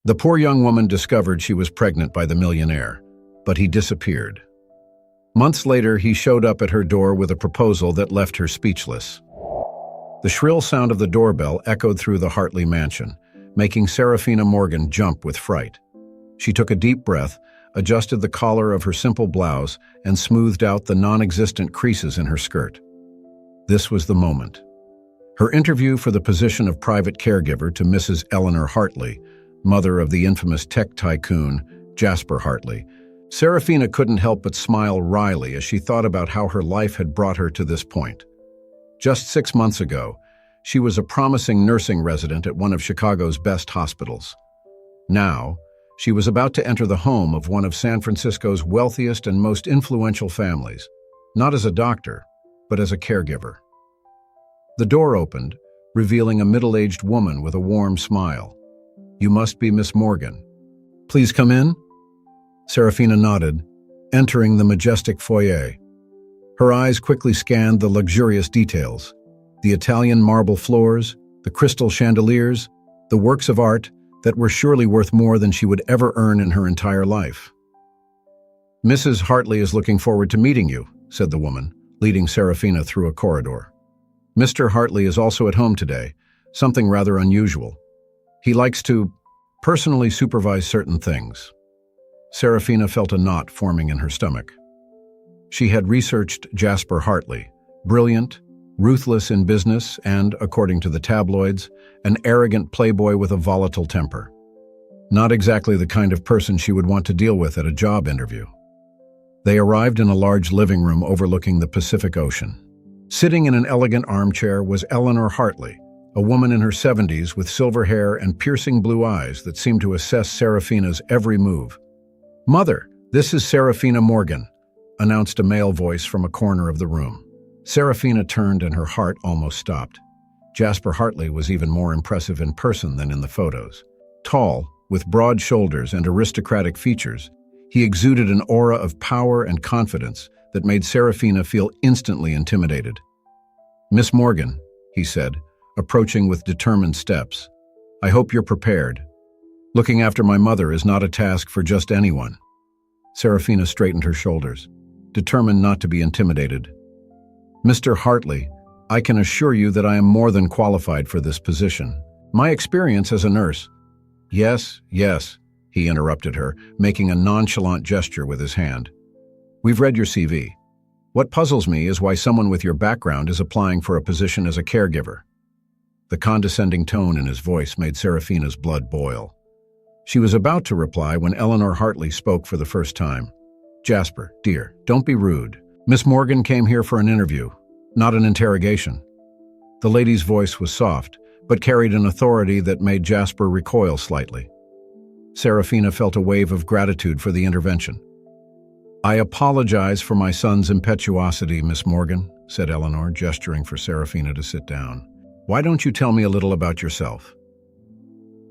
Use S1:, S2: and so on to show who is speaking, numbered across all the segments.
S1: The poor young woman discovered she was pregnant by the millionaire, but he disappeared. Months later, he showed up at her door with a proposal that left her speechless. The shrill sound of the doorbell echoed through the Hartley mansion, making Serafina Morgan jump with fright. She took a deep breath, adjusted the collar of her simple blouse, and smoothed out the non-existent creases in her skirt. This was the moment. Her interview for the position of private caregiver to Mrs. Eleanor Hartley, mother of the infamous tech tycoon Jasper Hartley. Serafina couldn't help but smile wryly as she thought about how her life had brought her to this point. Just 6 months ago, she was a promising nursing resident at one of Chicago's best hospitals. Now, she was about to enter the home of one of San Francisco's wealthiest and most influential families, not as a doctor, but as a caregiver. The door opened, revealing a middle-aged woman with a warm smile. "You must be Miss Morgan. Please come in." Serafina nodded, entering the majestic foyer. Her eyes quickly scanned the luxurious details: the Italian marble floors, the crystal chandeliers, the works of art that were surely worth more than she would ever earn in her entire life. "Mrs. Hartley is looking forward to meeting you," said the woman, leading Serafina through a corridor. "Mr. Hartley is also at home today, something rather unusual. He likes to personally supervise certain things." Serafina felt a knot forming in her stomach. She had researched Jasper Hartley, brilliant, ruthless in business, and, according to the tabloids, an arrogant playboy with a volatile temper. Not exactly the kind of person she would want to deal with at a job interview. They arrived in a large living room overlooking the Pacific Ocean. Sitting in an elegant armchair was Eleanor Hartley, a woman in her 70s with silver hair and piercing blue eyes that seemed to assess Serafina's every move. "Mother, this is Serafina Morgan," announced a male voice from a corner of the room. Serafina turned and her heart almost stopped. Jasper Hartley was even more impressive in person than in the photos. Tall, with broad shoulders and aristocratic features, he exuded an aura of power and confidence that made Serafina feel instantly intimidated. "Miss Morgan," he said, approaching with determined steps, "I hope you're prepared. Looking after my mother is not a task for just anyone." Serafina straightened her shoulders, determined not to be intimidated. "Mr. Hartley, I can assure you that I am more than qualified for this position. My experience as a nurse—" Yes, he interrupted her, making a nonchalant gesture with his hand. "We've read your CV. What puzzles me is why someone with your background is applying for a position as a caregiver." The condescending tone in his voice made Serafina's blood boil. She was about to reply when Eleanor Hartley spoke for the first time. "Jasper, dear, don't be rude. Miss Morgan came here for an interview, not an interrogation." The lady's voice was soft, but carried an authority that made Jasper recoil slightly. Serafina felt a wave of gratitude for the intervention. "I apologize for my son's impetuosity, Miss Morgan," said Eleanor, gesturing for Serafina to sit down. "Why don't you tell me a little about yourself?"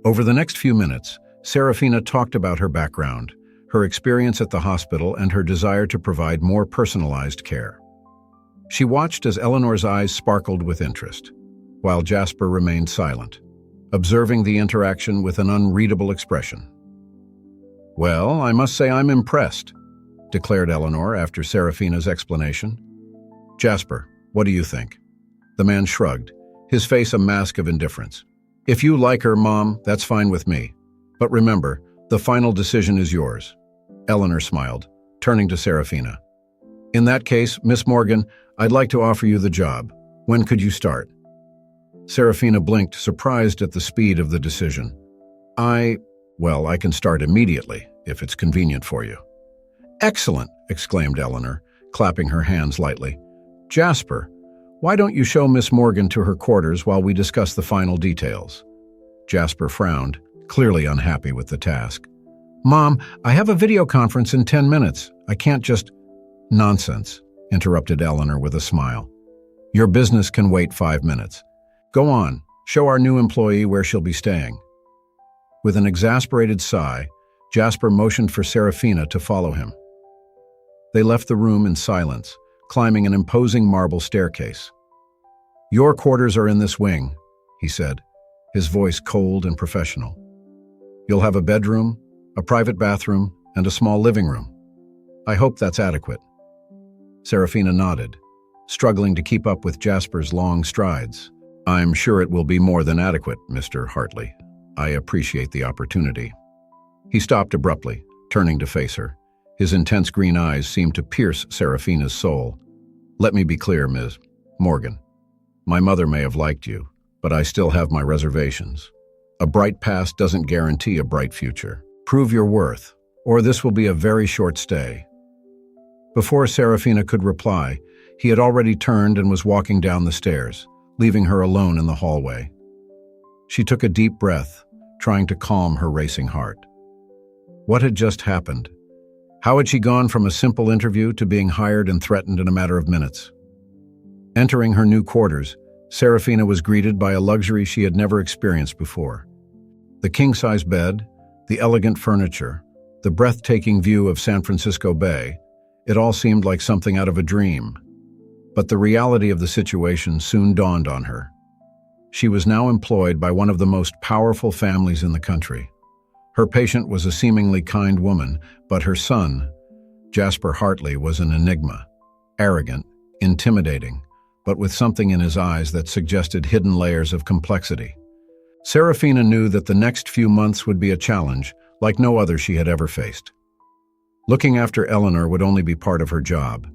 S1: Over the next few minutes, Serafina talked about her background, her experience at the hospital, and her desire to provide more personalized care. She watched as Eleanor's eyes sparkled with interest, while Jasper remained silent, observing the interaction with an unreadable expression. "Well, I must say I'm impressed," declared Eleanor after Serafina's explanation. "Jasper, what do you think?" The man shrugged, his face a mask of indifference. "If you like her, Mom, that's fine with me. But remember, the final decision is yours." Eleanor smiled, turning to Serafina. "In that case, Miss Morgan, I'd like to offer you the job. When could you start?" Serafina blinked, surprised at the speed of the decision. Well, I can start immediately, if it's convenient for you." "Excellent!" exclaimed Eleanor, clapping her hands lightly. "Jasper, why don't you show Miss Morgan to her quarters while we discuss the final details?" Jasper frowned, clearly unhappy with the task. "Mom, I have a video conference in 10 minutes. I can't just—" "Nonsense," interrupted Eleanor with a smile. "Your business can wait 5 minutes. Go on, show our new employee where she'll be staying." With an exasperated sigh, Jasper motioned for Serafina to follow him. They left the room in silence, climbing an imposing marble staircase. "Your quarters are in this wing," he said, his voice cold and professional. You'll have a bedroom, a private bathroom, and a small living room. I hope that's adequate." Serafina nodded, struggling to keep up with Jasper's long strides. "I'm sure it will be more than adequate, Mr. Hartley. I appreciate the opportunity." He stopped abruptly, turning to face her. His intense green eyes seemed to pierce Serafina's soul. "Let me be clear, Ms. Morgan. My mother may have liked you, but I still have my reservations. A bright past doesn't guarantee a bright future. Prove your worth, or this will be a very short stay." Before Serafina could reply, he had already turned and was walking down the stairs, leaving her alone in the hallway. She took a deep breath, trying to calm her racing heart. What had just happened? How had she gone from a simple interview to being hired and threatened in a matter of minutes? Entering her new quarters, Serafina was greeted by a luxury she had never experienced before. The king-size bed, the elegant furniture, the breathtaking view of San Francisco Bay, it all seemed like something out of a dream. But the reality of the situation soon dawned on her. She was now employed by one of the most powerful families in the country. Her patient was a seemingly kind woman, but her son, Jasper Hartley, was an enigma. Arrogant, intimidating, but with something in his eyes that suggested hidden layers of complexity. Serafina knew that the next few months would be a challenge, like no other she had ever faced. Looking after Eleanor would only be part of her job.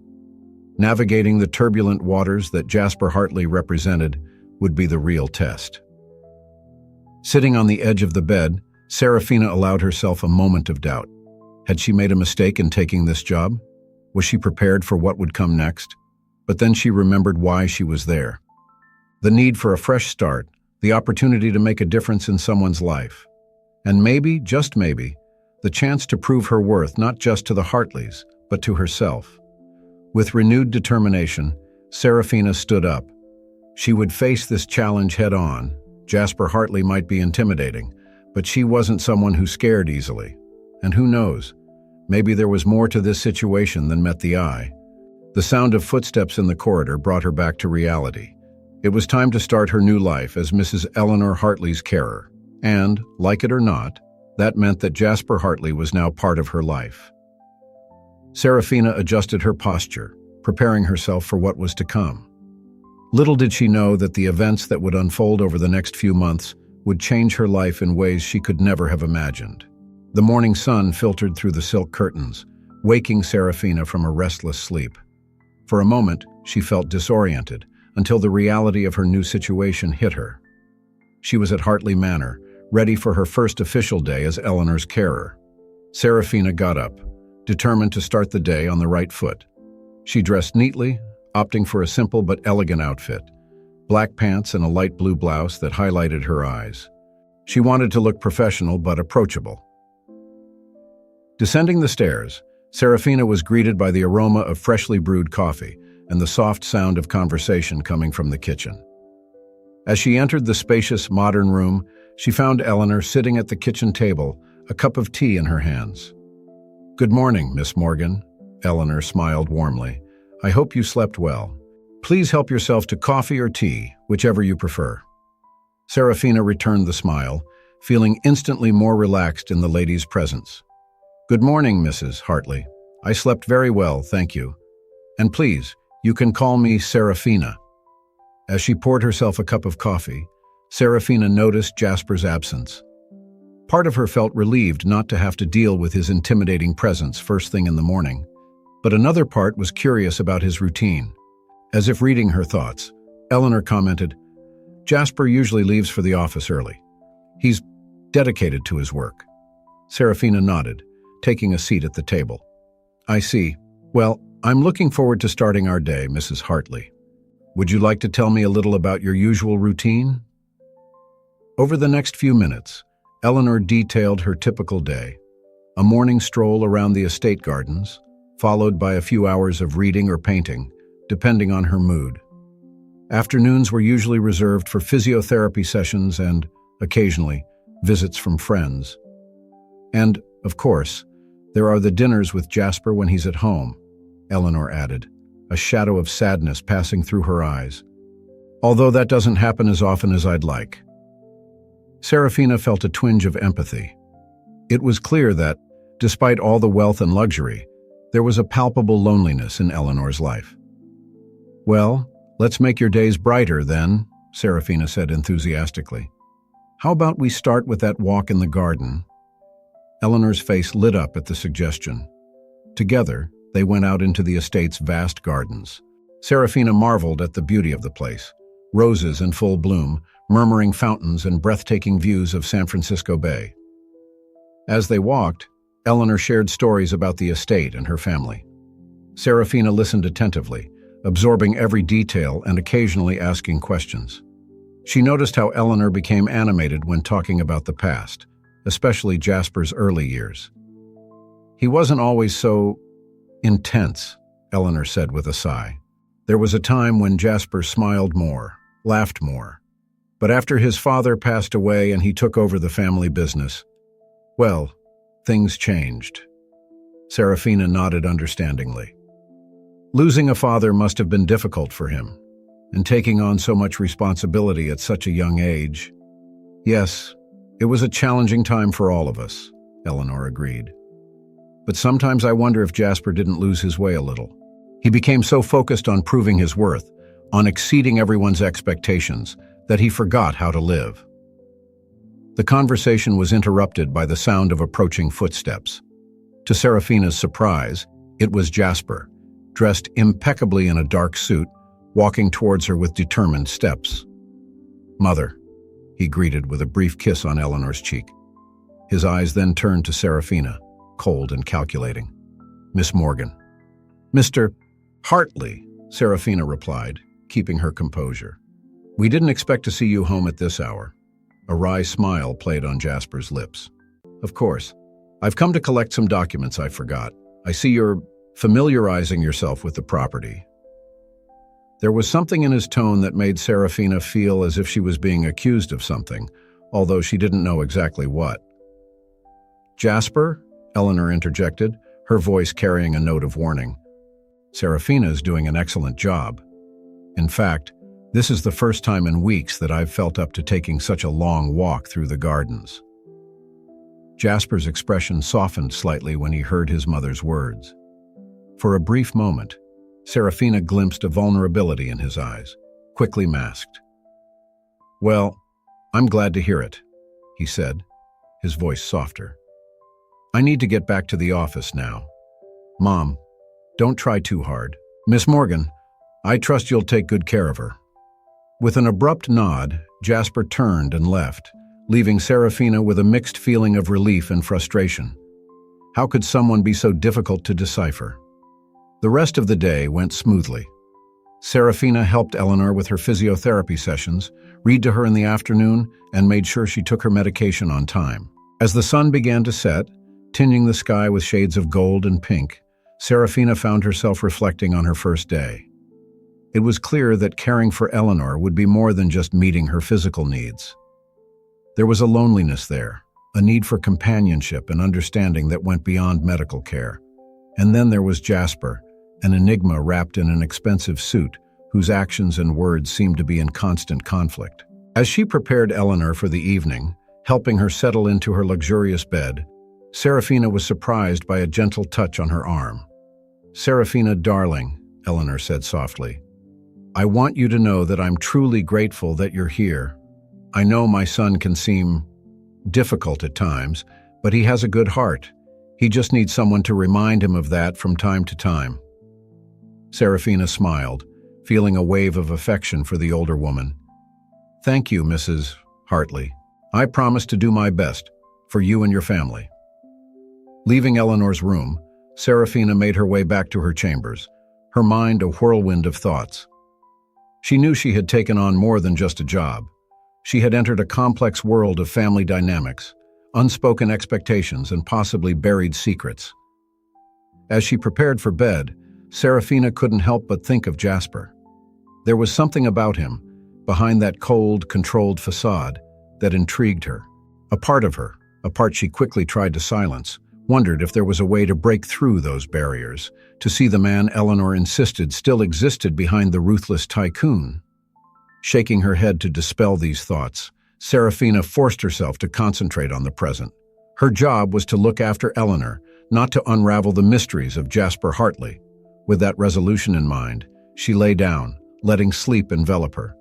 S1: Navigating the turbulent waters that Jasper Hartley represented would be the real test. Sitting on the edge of the bed, Serafina allowed herself a moment of doubt. Had she made a mistake in taking this job? Was she prepared for what would come next? But then she remembered why she was there. The need for a fresh start, the opportunity to make a difference in someone's life. And maybe, just maybe, the chance to prove her worth not just to the Hartleys, but to herself. With renewed determination, Serafina stood up. She would face this challenge head-on. Jasper Hartley might be intimidating, but she wasn't someone who scared easily. And who knows, maybe there was more to this situation than met the eye. The sound of footsteps in the corridor brought her back to reality. It was time to start her new life as Mrs. Eleanor Hartley's carer. And, like it or not, that meant that Jasper Hartley was now part of her life. Serafina adjusted her posture, preparing herself for what was to come. Little did she know that the events that would unfold over the next few months would change her life in ways she could never have imagined. The morning sun filtered through the silk curtains, waking Serafina from a restless sleep. For a moment, she felt disoriented, until the reality of her new situation hit her. She was at Hartley Manor, ready for her first official day as Eleanor's carer. Serafina got up, determined to start the day on the right foot. She dressed neatly, opting for a simple but elegant outfit, black pants and a light blue blouse that highlighted her eyes. She wanted to look professional but approachable. Descending the stairs, Serafina was greeted by the aroma of freshly brewed coffee and the soft sound of conversation coming from the kitchen. As she entered the spacious, modern room, she found Eleanor sitting at the kitchen table, a cup of tea in her hands. "Good morning, Miss Morgan," Eleanor smiled warmly. "I hope you slept well. Please help yourself to coffee or tea, whichever you prefer." Serafina returned the smile, feeling instantly more relaxed in the lady's presence. "Good morning, Mrs. Hartley. I slept very well, thank you. And please, you can call me Serafina." As she poured herself a cup of coffee, Serafina noticed Jasper's absence. Part of her felt relieved not to have to deal with his intimidating presence first thing in the morning, but another part was curious about his routine. As if reading her thoughts, Eleanor commented, "Jasper usually leaves for the office early. He's dedicated to his work." Serafina nodded, taking a seat at the table. "I see. Well, I'm looking forward to starting our day, Mrs. Hartley. Would you like to tell me a little about your usual routine?" Over the next few minutes, Eleanor detailed her typical day. A morning stroll around the estate gardens, followed by a few hours of reading or painting, depending on her mood. Afternoons were usually reserved for physiotherapy sessions and, occasionally, visits from friends. And, of course, there are the dinners with Jasper when he's at home, Eleanor added, a shadow of sadness passing through her eyes. "Although that doesn't happen as often as I'd like." Serafina felt a twinge of empathy. It was clear that, despite all the wealth and luxury, there was a palpable loneliness in Eleanor's life. "Well, let's make your days brighter, then," Serafina said enthusiastically. "How about we start with that walk in the garden?" Eleanor's face lit up at the suggestion. Together, they went out into the estate's vast gardens. Serafina marveled at the beauty of the place. Roses in full bloom, murmuring fountains and breathtaking views of San Francisco Bay. As they walked, Eleanor shared stories about the estate and her family. Serafina listened attentively, absorbing every detail and occasionally asking questions. She noticed how Eleanor became animated when talking about the past, especially Jasper's early years. "He wasn't always so intense," Eleanor said with a sigh. "There was a time when Jasper smiled more, laughed more. But after his father passed away and he took over the family business, well, things changed." Serafina nodded understandingly. Losing a father must have been difficult for him, and taking on so much responsibility at such a young age. "Yes, it was a challenging time for all of us," Eleanor agreed. "But sometimes I wonder if Jasper didn't lose his way a little. He became so focused on proving his worth, on exceeding everyone's expectations, that he forgot how to live." The conversation was interrupted by the sound of approaching footsteps. To Serafina's surprise, it was Jasper, dressed impeccably in a dark suit, walking towards her with determined steps. "Mother," he greeted with a brief kiss on Eleanor's cheek. His eyes then turned to Serafina, cold and calculating. "Miss Morgan." "Mr. Hartley," Serafina replied, keeping her composure. "We didn't expect to see you home at this hour." A wry smile played on Jasper's lips. "Of course. I've come to collect some documents I forgot. I see you're familiarizing yourself with the property." There was something in his tone that made Serafina feel as if she was being accused of something, although she didn't know exactly what. "Jasper?" Eleanor interjected, her voice carrying a note of warning. "Serafina is doing an excellent job. In fact, this is the first time in weeks that I've felt up to taking such a long walk through the gardens." Jasper's expression softened slightly when he heard his mother's words. For a brief moment, Serafina glimpsed a vulnerability in his eyes, quickly masked. "Well, I'm glad to hear it," he said, his voice softer. "I need to get back to the office now. Mom, don't try too hard. Miss Morgan, I trust you'll take good care of her." With an abrupt nod, Jasper turned and left, leaving Serafina with a mixed feeling of relief and frustration. How could someone be so difficult to decipher? The rest of the day went smoothly. Serafina helped Eleanor with her physiotherapy sessions, read to her in the afternoon, and made sure she took her medication on time. As the sun began to set, tinging the sky with shades of gold and pink, Serafina found herself reflecting on her first day. It was clear that caring for Eleanor would be more than just meeting her physical needs. There was a loneliness there, a need for companionship and understanding that went beyond medical care. And then there was Jasper, an enigma wrapped in an expensive suit, whose actions and words seemed to be in constant conflict. As she prepared Eleanor for the evening, helping her settle into her luxurious bed, Serafina was surprised by a gentle touch on her arm. "Serafina, darling," Eleanor said softly, "I want you to know that I'm truly grateful that you're here. I know my son can seem difficult at times, but he has a good heart. He just needs someone to remind him of that from time to time." Serafina smiled, feeling a wave of affection for the older woman. "Thank you, Mrs. Hartley. I promise to do my best for you and your family." Leaving Eleanor's room, Serafina made her way back to her chambers, her mind a whirlwind of thoughts. She knew she had taken on more than just a job. She had entered a complex world of family dynamics, unspoken expectations, and possibly buried secrets. As she prepared for bed, Serafina couldn't help but think of Jasper. There was something about him, behind that cold, controlled facade, that intrigued her. A part of her, a part she quickly tried to silence, wondered if there was a way to break through those barriers, to see the man Eleanor insisted still existed behind the ruthless tycoon. Shaking her head to dispel these thoughts, Serafina forced herself to concentrate on the present. Her job was to look after Eleanor, not to unravel the mysteries of Jasper Hartley. With that resolution in mind, she lay down, letting sleep envelop her.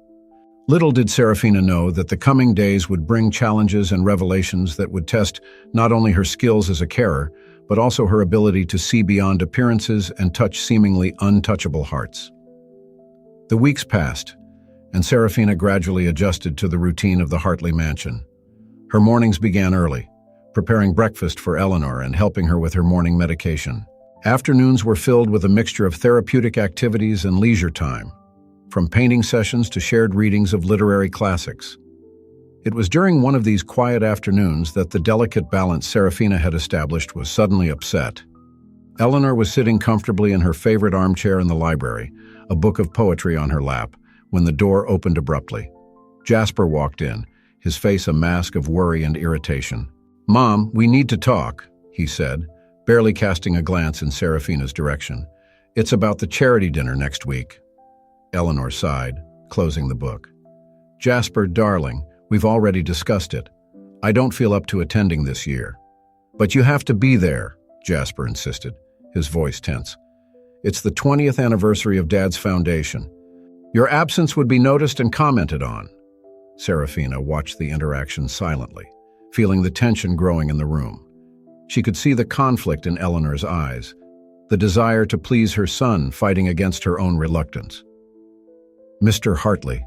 S1: Little did Serafina know that the coming days would bring challenges and revelations that would test not only her skills as a carer, but also her ability to see beyond appearances and touch seemingly untouchable hearts. The weeks passed, and Serafina gradually adjusted to the routine of the Hartley mansion. Her mornings began early, preparing breakfast for Eleanor and helping her with her morning medication. Afternoons were filled with a mixture of therapeutic activities and leisure time, from painting sessions to shared readings of literary classics. It was during one of these quiet afternoons that the delicate balance Serafina had established was suddenly upset. Eleanor was sitting comfortably in her favorite armchair in the library, a book of poetry on her lap, when the door opened abruptly. Jasper walked in, his face a mask of worry and irritation. "Mom, we need to talk," he said, barely casting a glance in Serafina's direction. "It's about the charity dinner next week." Eleanor sighed, closing the book. "Jasper, darling, we've already discussed it. I don't feel up to attending this year." "But you have to be there," Jasper insisted, his voice tense. "It's the 20th anniversary of Dad's foundation. Your absence would be noticed and commented on." Serafina watched the interaction silently, feeling the tension growing in the room. She could see the conflict in Eleanor's eyes, the desire to please her son fighting against her own reluctance. "Mr. Hartley,"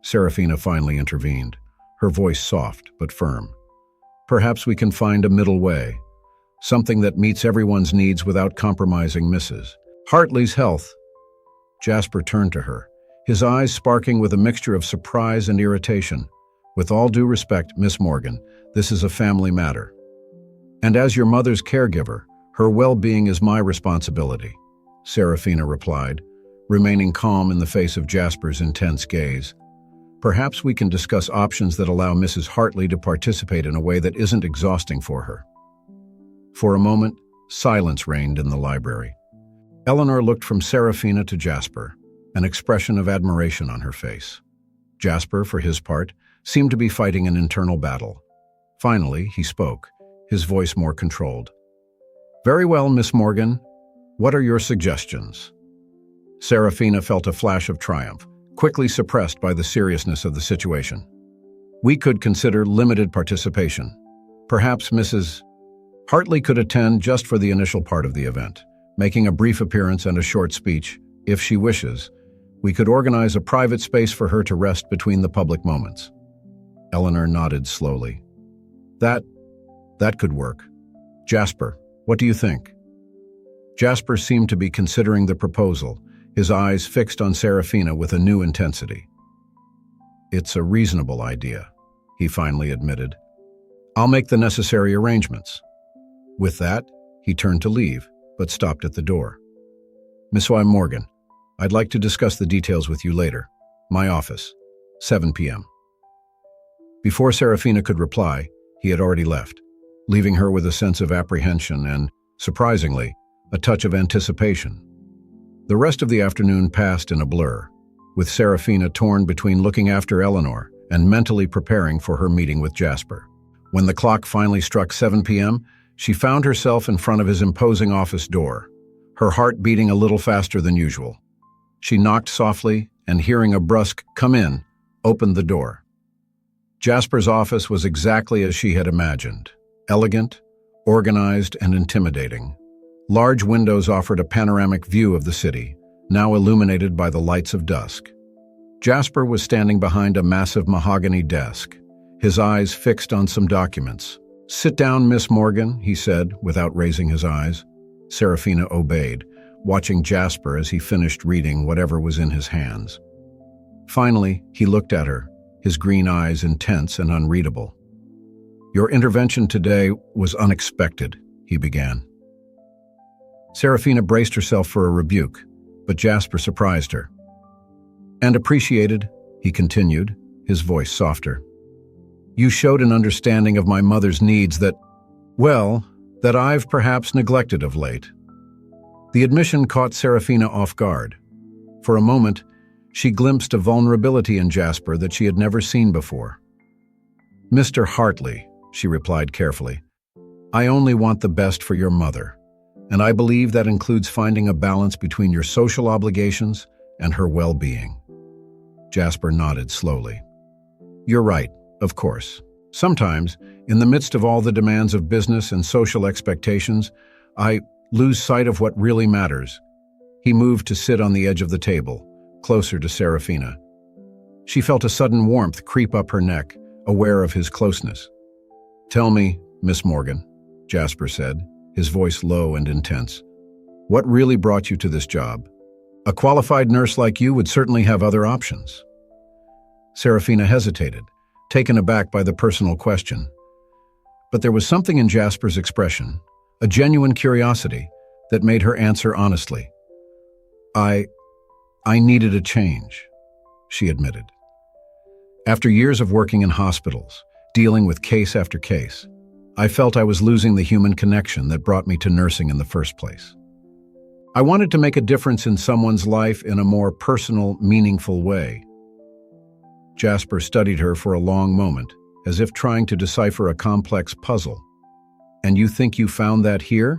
S1: Serafina finally intervened, her voice soft but firm. "Perhaps we can find a middle way, something that meets everyone's needs without compromising Mrs. Hartley's health." Jasper turned to her, his eyes sparking with a mixture of surprise and irritation. "With all due respect, Miss Morgan, this is a family matter. And as your mother's caregiver, her well-being is my responsibility," Serafina replied, remaining calm in the face of Jasper's intense gaze. "Perhaps we can discuss options that allow Mrs. Hartley to participate in a way that isn't exhausting for her." For a moment, silence reigned in the library. Eleanor looked from Serafina to Jasper, an expression of admiration on her face. Jasper, for his part, seemed to be fighting an internal battle. Finally, he spoke, his voice more controlled. "Very well, Miss Morgan. What are your suggestions?" Serafina felt a flash of triumph, quickly suppressed by the seriousness of the situation. "We could consider limited participation. Perhaps Mrs. Hartley could attend just for the initial part of the event, making a brief appearance and a short speech. If she wishes, we could organize a private space for her to rest between the public moments." Eleanor nodded slowly. That could work. Jasper, what do you think?" Jasper seemed to be considering the proposal, his eyes fixed on Serafina with a new intensity. "It's a reasonable idea," he finally admitted. "I'll make the necessary arrangements." With that, he turned to leave, but stopped at the door. "Miss Morgan, I'd like to discuss the details with you later. My office, 7 p.m. Before Serafina could reply, he had already left, leaving her with a sense of apprehension and, surprisingly, a touch of anticipation. The rest of the afternoon passed in a blur, with Serafina torn between looking after Eleanor and mentally preparing for her meeting with Jasper. When the clock finally struck 7 p.m., she found herself in front of his imposing office door, her heart beating a little faster than usual. She knocked softly and, hearing a brusque "come in," opened the door. Jasper's office was exactly as she had imagined, elegant, organized, and intimidating. Large windows offered a panoramic view of the city, now illuminated by the lights of dusk. Jasper was standing behind a massive mahogany desk, his eyes fixed on some documents. "Sit down, Miss Morgan," he said, without raising his eyes. Serafina obeyed, watching Jasper as he finished reading whatever was in his hands. Finally, he looked at her, his green eyes intense and unreadable. "Your intervention today was unexpected," he began. Serafina braced herself for a rebuke, but Jasper surprised her. "And appreciated," he continued, his voice softer. "You showed an understanding of my mother's needs that I've perhaps neglected of late." The admission caught Serafina off guard. For a moment, she glimpsed a vulnerability in Jasper that she had never seen before. "Mr. Hartley," she replied carefully, I only want the best for your mother, and I believe that includes finding a balance between your social obligations and her well-being." Jasper nodded slowly. "You're right, of course. Sometimes, in the midst of all the demands of business and social expectations, I lose sight of what really matters." He moved to sit on the edge of the table, closer to Serafina. She felt a sudden warmth creep up her neck, aware of his closeness. "Tell me, Miss Morgan," Jasper said, his voice low and intense, "what really brought you to this job? A qualified nurse like you would certainly have other options." Serafina hesitated, taken aback by the personal question. But there was something in Jasper's expression, a genuine curiosity, that made her answer honestly. I needed a change," she admitted. "After years of working in hospitals, dealing with case after case, I felt I was losing the human connection that brought me to nursing in the first place. I wanted to make a difference in someone's life in a more personal, meaningful way." Jasper studied her for a long moment, as if trying to decipher a complex puzzle. "And you think you found that here?"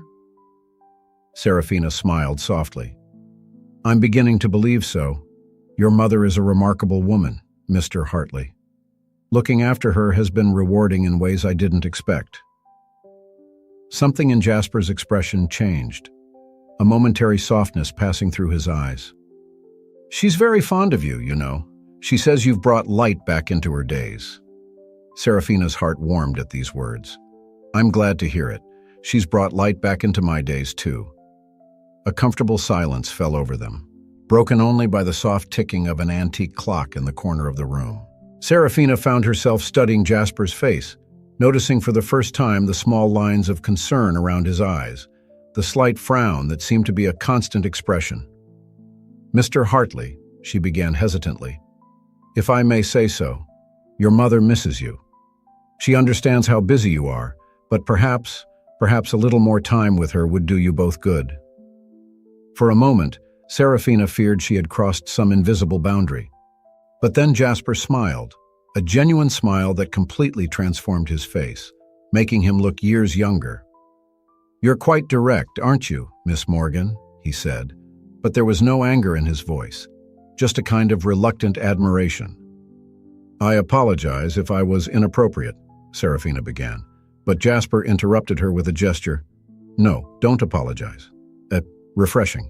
S1: Serafina smiled softly. "I'm beginning to believe so. Your mother is a remarkable woman, Mr. Hartley. Looking after her has been rewarding in ways I didn't expect." Something in Jasper's expression changed, a momentary softness passing through his eyes. "She's very fond of you, you know. She says you've brought light back into her days." Serafina's heart warmed at these words. "I'm glad to hear it. She's brought light back into my days, too." A comfortable silence fell over them, broken only by the soft ticking of an antique clock in the corner of the room. Serafina found herself studying Jasper's face, noticing for the first time the small lines of concern around his eyes, the slight frown that seemed to be a constant expression. "Mr. Hartley," she began hesitantly, "if I may say so, your mother misses you. She understands how busy you are, but perhaps a little more time with her would do you both good." For a moment, Serafina feared she had crossed some invisible boundary. But then Jasper smiled, a genuine smile that completely transformed his face, making him look years younger. "You're quite direct, aren't you, Miss Morgan?" he said, but there was no anger in his voice, just a kind of reluctant admiration. "I apologize if I was inappropriate," Serafina began, but Jasper interrupted her with a gesture. "No, don't apologize. Refreshing.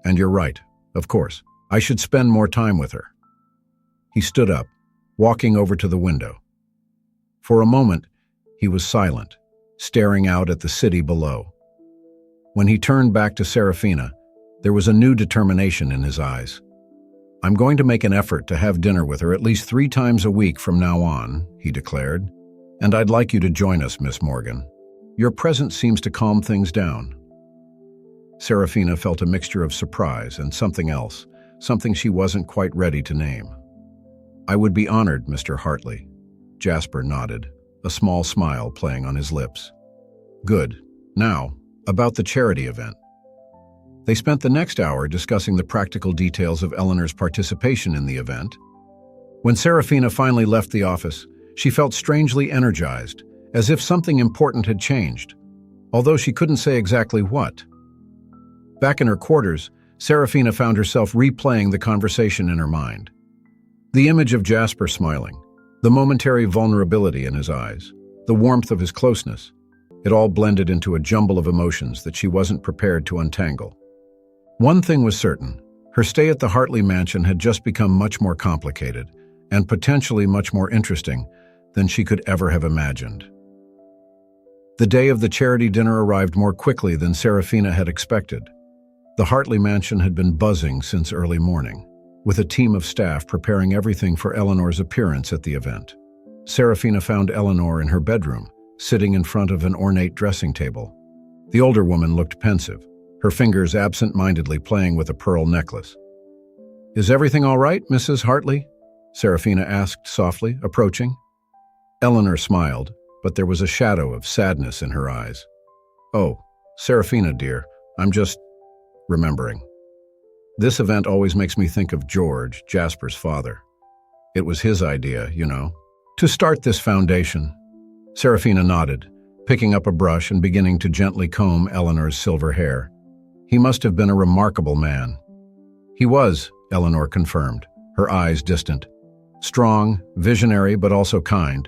S1: And you're right, of course. I should spend more time with her." He stood up, walking over to the window. For a moment, he was silent, staring out at the city below. When he turned back to Serafina, there was a new determination in his eyes. "I'm going to make an effort to have dinner with her at least 3 times a week from now on," he declared. "And I'd like you to join us, Miss Morgan. Your presence seems to calm things down." Serafina felt a mixture of surprise and something else, something she wasn't quite ready to name. "I would be honored, Mr. Hartley." Jasper nodded, a small smile playing on his lips. "Good. Now, about the charity event." They spent the next hour discussing the practical details of Eleanor's participation in the event. When Serafina finally left the office, she felt strangely energized, as if something important had changed, although she couldn't say exactly what. Back in her quarters, Serafina found herself replaying the conversation in her mind. The image of Jasper smiling, the momentary vulnerability in his eyes, the warmth of his closeness, it all blended into a jumble of emotions that she wasn't prepared to untangle. One thing was certain, her stay at the Hartley mansion had just become much more complicated, and potentially much more interesting than she could ever have imagined. The day of the charity dinner arrived more quickly than Serafina had expected. The Hartley mansion had been buzzing since early morning, with a team of staff preparing everything for Eleanor's appearance at the event. Serafina found Eleanor in her bedroom, sitting in front of an ornate dressing table. The older woman looked pensive, her fingers absent-mindedly playing with a pearl necklace. "Is everything all right, Mrs. Hartley?" Serafina asked softly, approaching. Eleanor smiled, but there was a shadow of sadness in her eyes. "Oh, Serafina, dear, I'm just remembering. This event always makes me think of George, Jasper's father. It was his idea, you know, to start this foundation." Serafina nodded, picking up a brush and beginning to gently comb Eleanor's silver hair. He must have been a remarkable man. He was, Eleanor confirmed, her eyes distant. Strong, visionary, but also kind.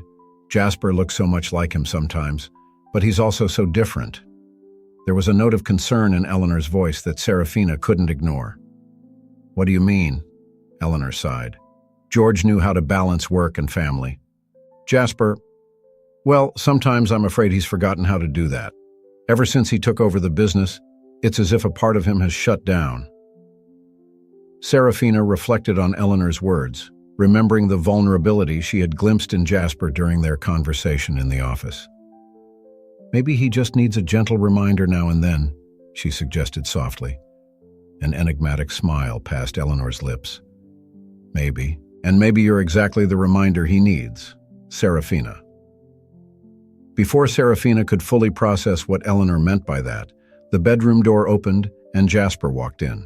S1: Jasper looks so much like him sometimes, but he's also so different. There was a note of concern in Eleanor's voice that Serafina couldn't ignore. "What do you mean?" Eleanor sighed. George knew how to balance work and family. Jasper, well, sometimes I'm afraid he's forgotten how to do that. Ever since he took over the business, it's as if a part of him has shut down. Serafina reflected on Eleanor's words, remembering the vulnerability she had glimpsed in Jasper during their conversation in the office. "Maybe he just needs a gentle reminder now and then," she suggested softly. An enigmatic smile passed Eleanor's lips. "Maybe, and maybe you're exactly the reminder he needs, Serafina." Before Serafina could fully process what Eleanor meant by that, the bedroom door opened and Jasper walked in.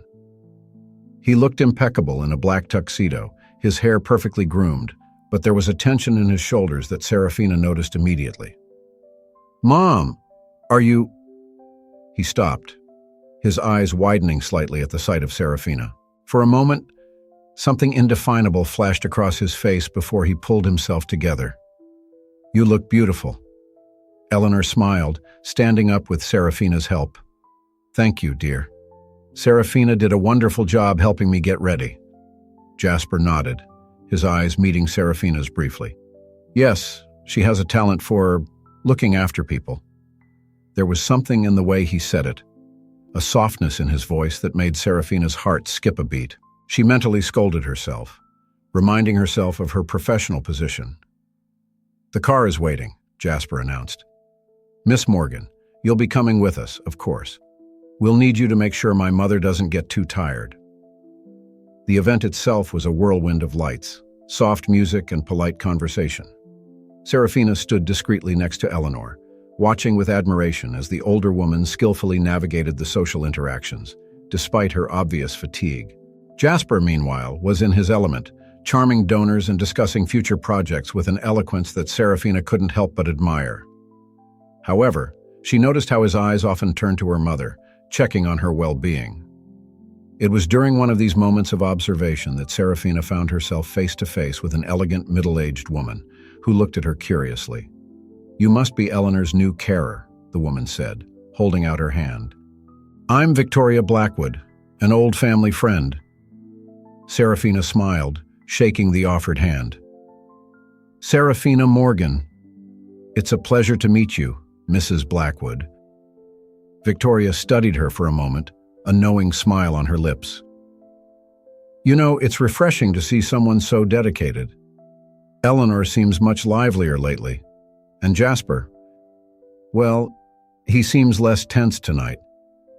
S1: He looked impeccable in a black tuxedo, his hair perfectly groomed, but there was a tension in his shoulders that Serafina noticed immediately. "Mom, are you—" He stopped, his eyes widening slightly at the sight of Serafina. For a moment, something indefinable flashed across his face before he pulled himself together. "You look beautiful." Eleanor smiled, standing up with Serafina's help. "Thank you, dear. Serafina did a wonderful job helping me get ready." Jasper nodded, his eyes meeting Serafina's briefly. "Yes, she has a talent for looking after people." There was something in the way he said it, a softness in his voice that made Serafina's heart skip a beat. She mentally scolded herself, reminding herself of her professional position. "The car is waiting," Jasper announced. "Miss Morgan, you'll be coming with us, of course. We'll need you to make sure my mother doesn't get too tired." The event itself was a whirlwind of lights, soft music, and polite conversation. Serafina stood discreetly next to Eleanor, watching with admiration as the older woman skillfully navigated the social interactions, despite her obvious fatigue. Jasper, meanwhile, was in his element, charming donors and discussing future projects with an eloquence that Serafina couldn't help but admire. However, she noticed how his eyes often turned to her mother, checking on her well-being. It was during one of these moments of observation that Serafina found herself face-to-face with an elegant, middle-aged woman who looked at her curiously. "You must be Eleanor's new carer," the woman said, holding out her hand. "I'm Victoria Blackwood, an old family friend." Serafina smiled, shaking the offered hand. "Serafina Morgan. It's a pleasure to meet you, Mrs. Blackwood." Victoria studied her for a moment, a knowing smile on her lips. "You know, it's refreshing to see someone so dedicated. Eleanor seems much livelier lately. And Jasper, well, he seems less tense tonight.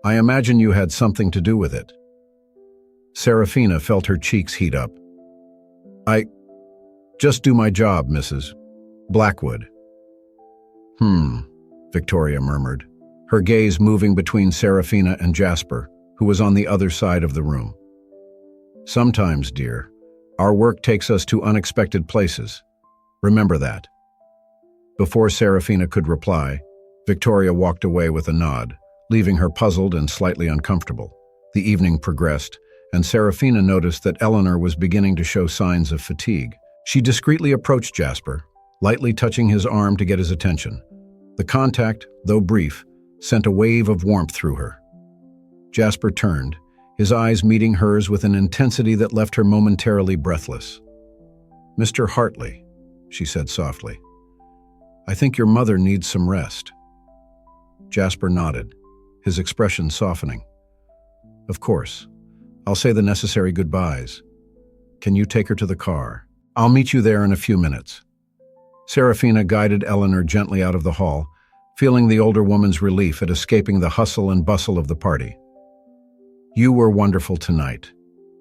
S1: I imagine you had something to do with it." Serafina felt her cheeks heat up. "I just do my job, Mrs. Blackwood." Victoria murmured, her gaze moving between Serafina and Jasper, who was on the other side of the room. "Sometimes, dear, our work takes us to unexpected places. Remember that." Before Serafina could reply, Victoria walked away with a nod, leaving her puzzled and slightly uncomfortable. The evening progressed, and Serafina noticed that Eleanor was beginning to show signs of fatigue. She discreetly approached Jasper, lightly touching his arm to get his attention. The contact, though brief, sent a wave of warmth through her. Jasper turned, his eyes meeting hers with an intensity that left her momentarily breathless. "Mr. Hartley," she said softly, "I think your mother needs some rest." Jasper nodded, his expression softening. "Of course. I'll say the necessary goodbyes. Can you take her to the car? I'll meet you there in a few minutes." Serafina guided Eleanor gently out of the hall, feeling the older woman's relief at escaping the hustle and bustle of the party. "You were wonderful tonight,"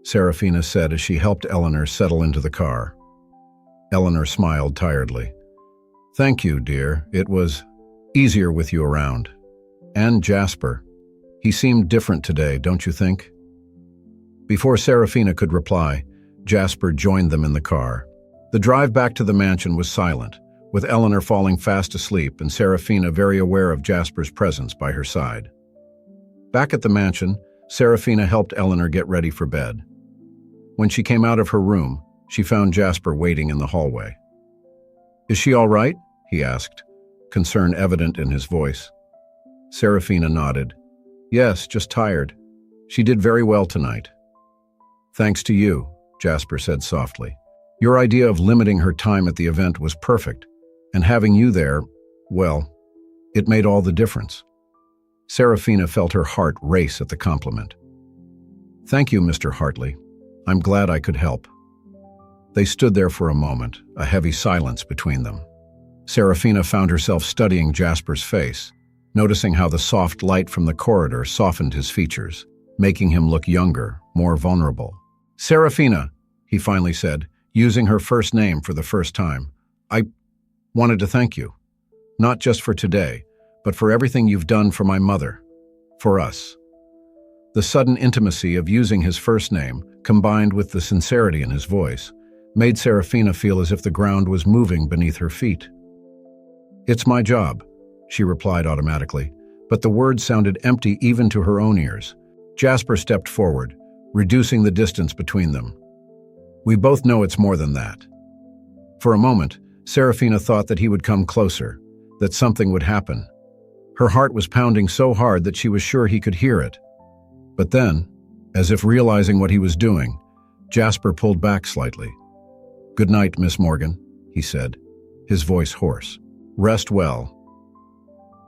S1: Serafina said as she helped Eleanor settle into the car. Eleanor smiled tiredly. "Thank you, dear. It was easier with you around. And Jasper. He seemed different today, don't you think?" Before Serafina could reply, Jasper joined them in the car. The drive back to the mansion was silent, with Eleanor falling fast asleep and Serafina very aware of Jasper's presence by her side. Back at the mansion, Serafina helped Eleanor get ready for bed. When she came out of her room, she found Jasper waiting in the hallway. "Is she all right?" he asked, concern evident in his voice. Serafina nodded. "Yes, just tired. She did very well tonight." "Thanks to you," Jasper said softly. "Your idea of limiting her time at the event was perfect, and having you there, well, it made all the difference." Serafina felt her heart race at the compliment. "Thank you, Mr. Hartley. I'm glad I could help." They stood there for a moment, a heavy silence between them. Serafina found herself studying Jasper's face, noticing how the soft light from the corridor softened his features, making him look younger, more vulnerable. "Serafina," he finally said, using her first name for the first time, "I wanted to thank you, not just for today, but for everything you've done for my mother, for us." The sudden intimacy of using his first name, combined with the sincerity in his voice, made Serafina feel as if the ground was moving beneath her feet. "It's my job," she replied automatically, but the words sounded empty even to her own ears. Jasper stepped forward, reducing the distance between them. "We both know it's more than that." For a moment, Serafina thought that he would come closer, that something would happen. Her heart was pounding so hard that she was sure he could hear it. But then, as if realizing what he was doing, Jasper pulled back slightly. "Good night, Miss Morgan," he said, his voice hoarse. "Rest well."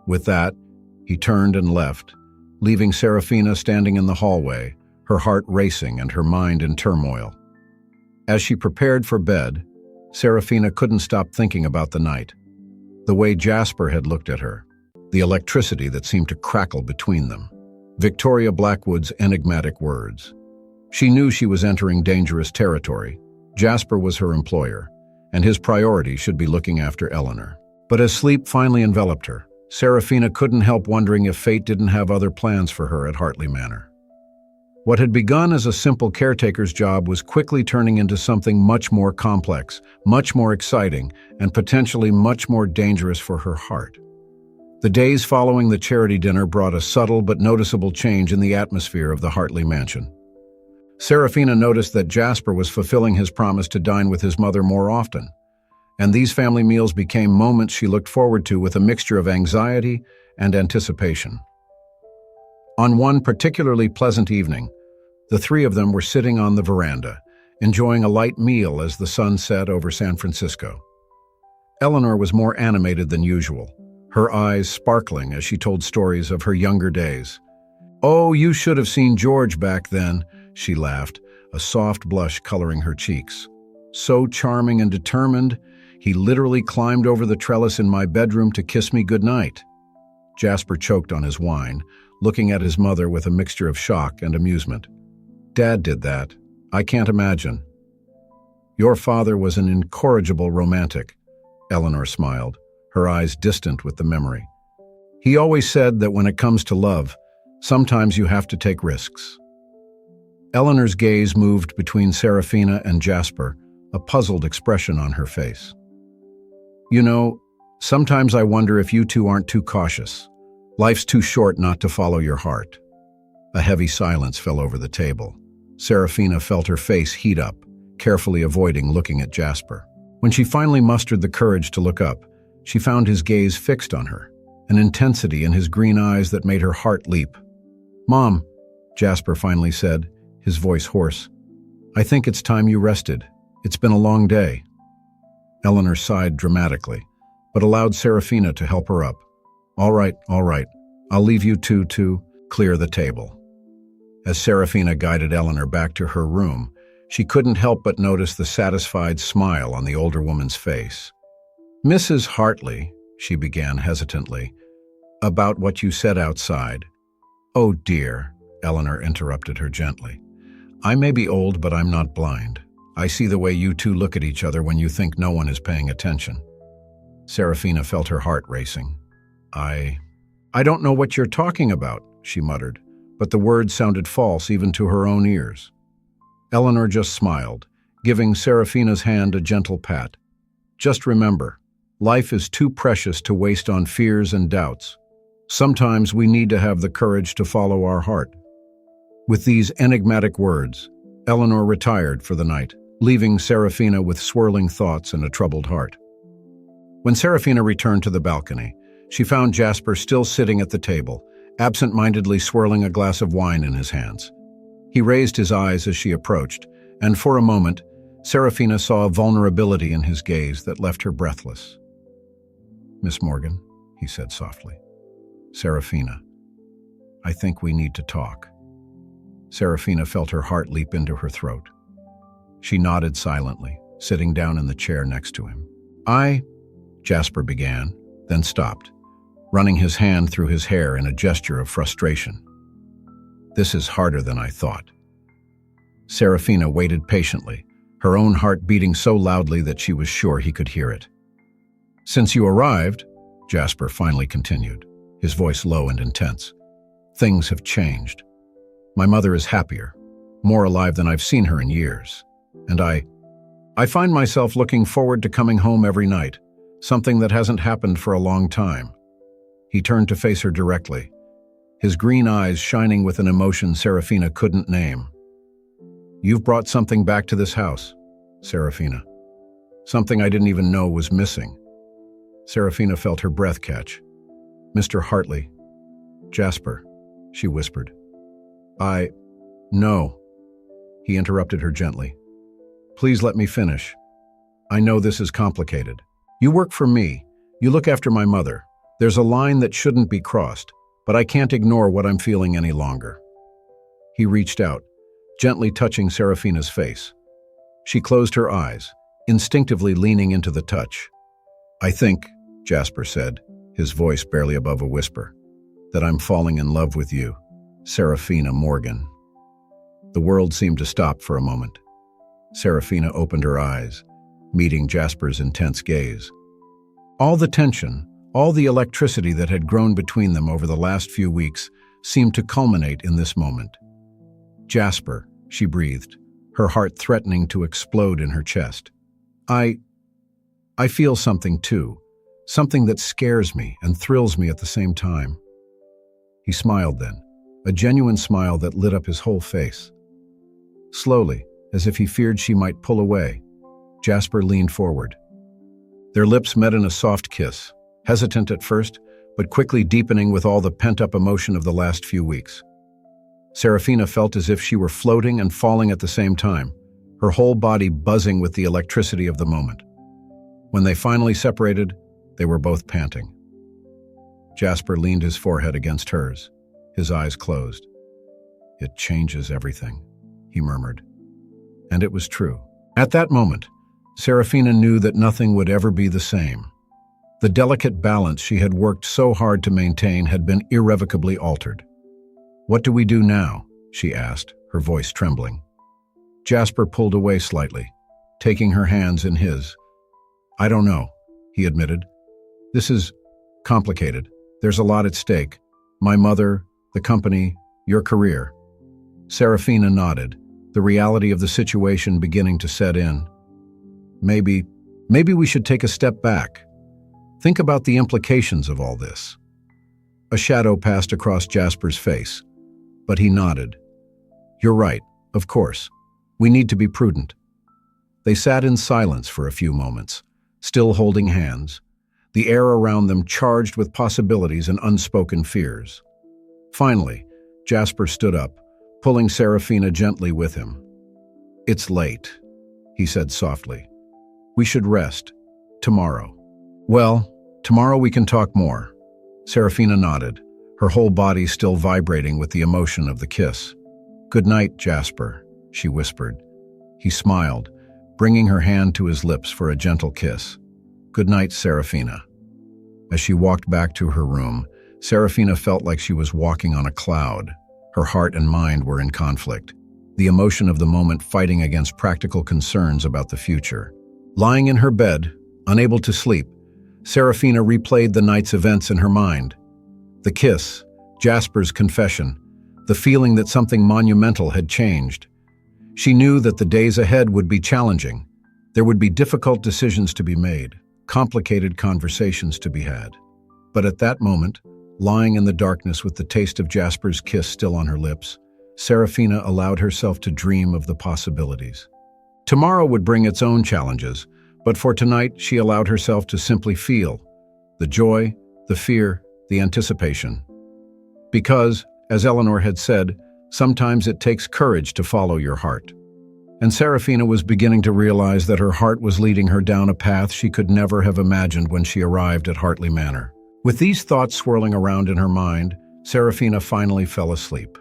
S1: With that, he turned and left, leaving Serafina standing in the hallway, her heart racing and her mind in turmoil. As she prepared for bed, Serafina couldn't stop thinking about the night, the way Jasper had looked at her, the electricity that seemed to crackle between them, Victoria Blackwood's enigmatic words. She knew she was entering dangerous territory. Jasper was her employer, and his priority should be looking after Eleanor. But as sleep finally enveloped her, Serafina couldn't help wondering if fate didn't have other plans for her at Hartley Manor. What had begun as a simple caretaker's job was quickly turning into something much more complex, much more exciting, and potentially much more dangerous for her heart. The days following the charity dinner brought a subtle but noticeable change in the atmosphere of the Hartley mansion. Serafina noticed that Jasper was fulfilling his promise to dine with his mother more often, and these family meals became moments she looked forward to with a mixture of anxiety and anticipation. On one particularly pleasant evening, the three of them were sitting on the veranda, enjoying a light meal as the sun set over San Francisco. Eleanor was more animated than usual, her eyes sparkling as she told stories of her younger days. "Oh, you should have seen George back then," she laughed, a soft blush coloring her cheeks. "So charming and determined, he literally climbed over the trellis in my bedroom to kiss me goodnight." Jasper choked on his wine, looking at his mother with a mixture of shock and amusement. "Dad did that. I can't imagine." "Your father was an incorrigible romantic," Eleanor smiled, her eyes distant with the memory. "He always said that when it comes to love, sometimes you have to take risks." Eleanor's gaze moved between Serafina and Jasper, a puzzled expression on her face. "You know, sometimes I wonder if you two aren't too cautious. Life's too short not to follow your heart." A heavy silence fell over the table. Serafina felt her face heat up, carefully avoiding looking at Jasper. When she finally mustered the courage to look up, she found his gaze fixed on her, an intensity in his green eyes that made her heart leap. "Mom," Jasper finally said, his voice hoarse, "I think it's time you rested. It's been a long day." Eleanor sighed dramatically, but allowed Serafina to help her up. All right. I'll leave you two to clear the table." As Serafina guided Eleanor back to her room, she couldn't help but notice the satisfied smile on the older woman's face. "Mrs. Hartley," she began hesitantly, "about what you said outside." "Oh dear," Eleanor interrupted her gently. "I may be old, but I'm not blind. I see the way you two look at each other when you think no one is paying attention." Serafina felt her heart racing. I don't know what you're talking about," she muttered, but the words sounded false even to her own ears. Eleanor just smiled, giving Serafina's hand a gentle pat. "Just remember, Life is too precious to waste on fears and doubts. Sometimes we need to have the courage to follow our heart. With these enigmatic words, Eleanor retired for the night, leaving Serafina with swirling thoughts and a troubled heart. When Serafina returned to the balcony, she found Jasper still sitting at the table, absent-mindedly swirling a glass of wine in his hands. He raised his eyes as she approached, and for a moment, Serafina saw a vulnerability in his gaze that left her breathless. "Miss Morgan," he said softly. "Serafina, I think we need to talk." Serafina felt her heart leap into her throat. She nodded silently, sitting down in the chair next to him. Jasper began, then stopped, running his hand through his hair in a gesture of frustration. "This is harder than I thought." Serafina waited patiently, her own heart beating so loudly that she was sure he could hear it. "Since you arrived," Jasper finally continued, his voice low and intense, "things have changed. My mother is happier, more alive than I've seen her in years. And I find myself looking forward to coming home every night, something that hasn't happened for a long time." He turned to face her directly, his green eyes shining with an emotion Serafina couldn't name. "You've brought something back to this house, Serafina. Something I didn't even know was missing." Serafina felt her breath catch. "Mr. Hartley." "Jasper," she whispered. No." He interrupted her gently. "Please let me finish. I know this is complicated. You work for me. You look after my mother. There's a line that shouldn't be crossed, but I can't ignore what I'm feeling any longer." He reached out, gently touching Serafina's face. She closed her eyes, instinctively leaning into the touch. "I think," Jasper said, his voice barely above a whisper, "that I'm falling in love with you, Serafina Morgan." The world seemed to stop for a moment. Serafina opened her eyes, meeting Jasper's intense gaze. All the tension, all the electricity that had grown between them over the last few weeks seemed to culminate in this moment. "Jasper," she breathed, her heart threatening to explode in her chest. I feel something too, something that scares me and thrills me at the same time." He smiled then, a genuine smile that lit up his whole face. Slowly, as if he feared she might pull away, Jasper leaned forward. Their lips met in a soft kiss, hesitant at first, but quickly deepening with all the pent-up emotion of the last few weeks. Serafina felt as if she were floating and falling at the same time, her whole body buzzing with the electricity of the moment. When they finally separated, they were both panting. Jasper leaned his forehead against hers, his eyes closed. "It changes everything," he murmured. And it was true. At that moment, Serafina knew that nothing would ever be the same. The delicate balance she had worked so hard to maintain had been irrevocably altered. "What do we do now?" she asked, her voice trembling. Jasper pulled away slightly, taking her hands in his. "I don't know," he admitted. "This is complicated. There's a lot at stake. My mother, the company, your career." Serafina nodded, the reality of the situation beginning to set in. Maybe we should take a step back. Think about the implications of all this." A shadow passed across Jasper's face, but he nodded. "You're right, of course. We need to be prudent." They sat in silence for a few moments, still holding hands, the air around them charged with possibilities and unspoken fears. Finally, Jasper stood up, pulling Serafina gently with him. "It's late," he said softly. "We should rest. Tomorrow." "Well, tomorrow we can talk more." Serafina nodded, her whole body still vibrating with the emotion of the kiss. "Good night, Jasper," she whispered. He smiled, bringing her hand to his lips for a gentle kiss. "Good night, Serafina." As she walked back to her room, Serafina felt like she was walking on a cloud. Her heart and mind were in conflict, the emotion of the moment fighting against practical concerns about the future. Lying in her bed, unable to sleep, Serafina replayed the night's events in her mind. The kiss, Jasper's confession, the feeling that something monumental had changed. She knew that the days ahead would be challenging. There would be difficult decisions to be made, complicated conversations to be had. But at that moment, lying in the darkness with the taste of Jasper's kiss still on her lips, Serafina allowed herself to dream of the possibilities. Tomorrow would bring its own challenges, but for tonight she allowed herself to simply feel the joy, the fear, the anticipation. Because, as Eleanor had said, sometimes it takes courage to follow your heart. And Serafina was beginning to realize that her heart was leading her down a path she could never have imagined when she arrived at Hartley Manor. With these thoughts swirling around in her mind, Serafina finally fell asleep,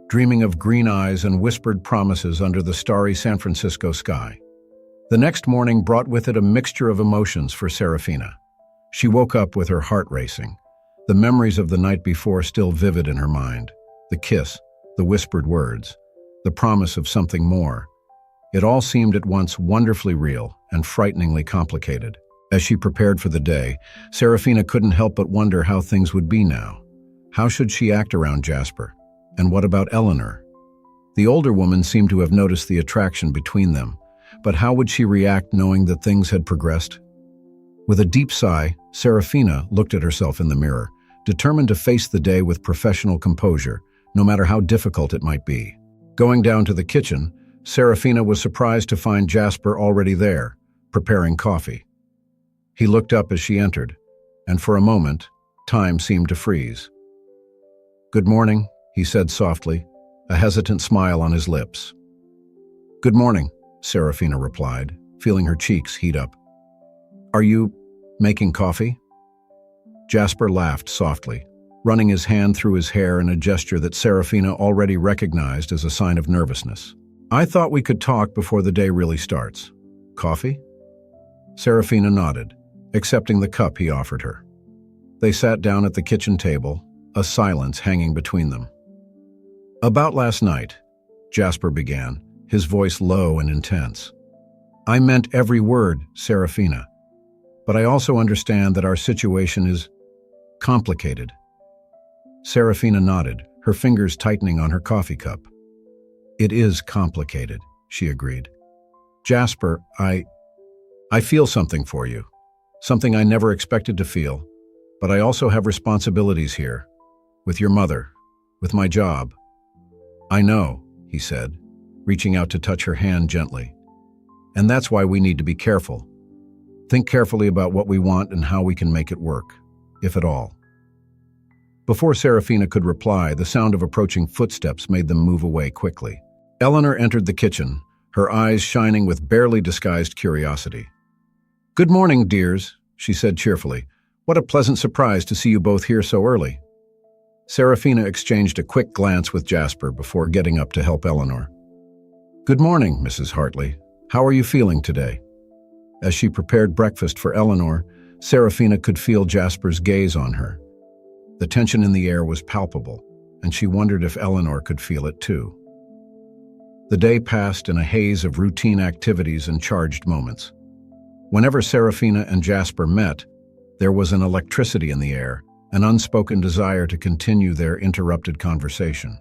S1: dreaming of green eyes and whispered promises under the starry San Francisco sky. The next morning brought with it a mixture of emotions for Serafina. She woke up with her heart racing, the memories of the night before still vivid in her mind. The kiss, the whispered words, the promise of something more. It all seemed at once wonderfully real and frighteningly complicated. As she prepared for the day, Serafina couldn't help but wonder how things would be now. How should she act around Jasper? And what about Eleanor? The older woman seemed to have noticed the attraction between them, but how would she react knowing that things had progressed? With a deep sigh, Serafina looked at herself in the mirror, determined to face the day with professional composure, no matter how difficult it might be. Going down to the kitchen, Serafina was surprised to find Jasper already there, preparing coffee. He looked up as she entered, and for a moment, time seemed to freeze. "Good morning," he said softly, a hesitant smile on his lips. "Good morning," Serafina replied, feeling her cheeks heat up. "Are you making coffee?" Jasper laughed softly, running his hand through his hair in a gesture that Serafina already recognized as a sign of nervousness. "I thought we could talk before the day really starts. Coffee?" Serafina nodded, accepting the cup he offered her. They sat down at the kitchen table, a silence hanging between them. "About last night," Jasper began, his voice low and intense. "I meant every word, Serafina. But I also understand that our situation is complicated." Serafina nodded, her fingers tightening on her coffee cup. "It is complicated," she agreed. "Jasper, I feel something for you. Something I never expected to feel. But I also have responsibilities here. With your mother. With my job." "I know," he said, reaching out to touch her hand gently. "And that's why we need to be careful. Think carefully about what we want and how we can make it work, if at all." Before Serafina could reply, the sound of approaching footsteps made them move away quickly. Eleanor entered the kitchen, her eyes shining with barely disguised curiosity. "Good morning, dears," she said cheerfully. "What a pleasant surprise to see you both here so early." Serafina exchanged a quick glance with Jasper before getting up to help Eleanor. "Good morning, Mrs. Hartley. How are you feeling today?" As she prepared breakfast for Eleanor, Serafina could feel Jasper's gaze on her. The tension in the air was palpable, and she wondered if Eleanor could feel it too. The day passed in a haze of routine activities and charged moments. Whenever Serafina and Jasper met, there was an electricity in the air, an unspoken desire to continue their interrupted conversation.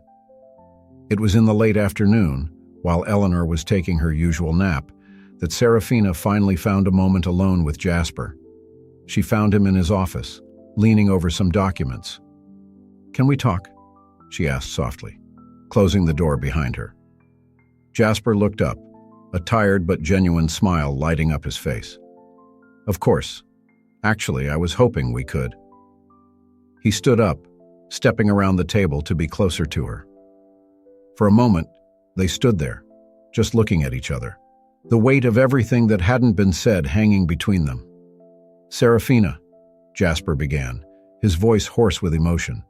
S1: It was in the late afternoon, while Eleanor was taking her usual nap, that Serafina finally found a moment alone with Jasper. She found him in his office, leaning over some documents. "Can we talk?" she asked softly, closing the door behind her. Jasper looked up, a tired but genuine smile lighting up his face. "Of course. Actually, I was hoping we could." He stood up, stepping around the table to be closer to her. For a moment, they stood there, just looking at each other, the weight of everything that hadn't been said hanging between them. "Serafina," Jasper began, his voice hoarse with emotion,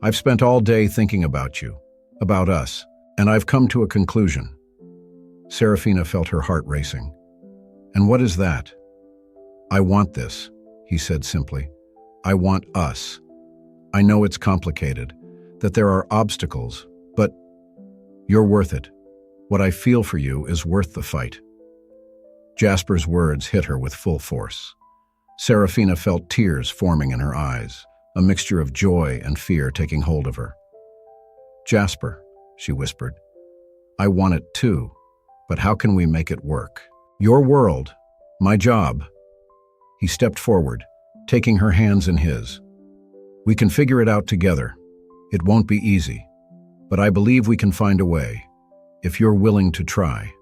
S1: "I've spent all day thinking about you, about us, and I've come to a conclusion." Serafina felt her heart racing. "And what is that?" "I want this," he said simply. "I want us. I know it's complicated, that there are obstacles, but you're worth it. What I feel for you is worth the fight." Jasper's words hit her with full force. Serafina felt tears forming in her eyes, a mixture of joy and fear taking hold of her. "Jasper," she whispered, "I want it too, but how can we make it work? Your world, my job." He stepped forward, taking her hands in his. "We can figure it out together. It won't be easy, but I believe we can find a way, if you're willing to try."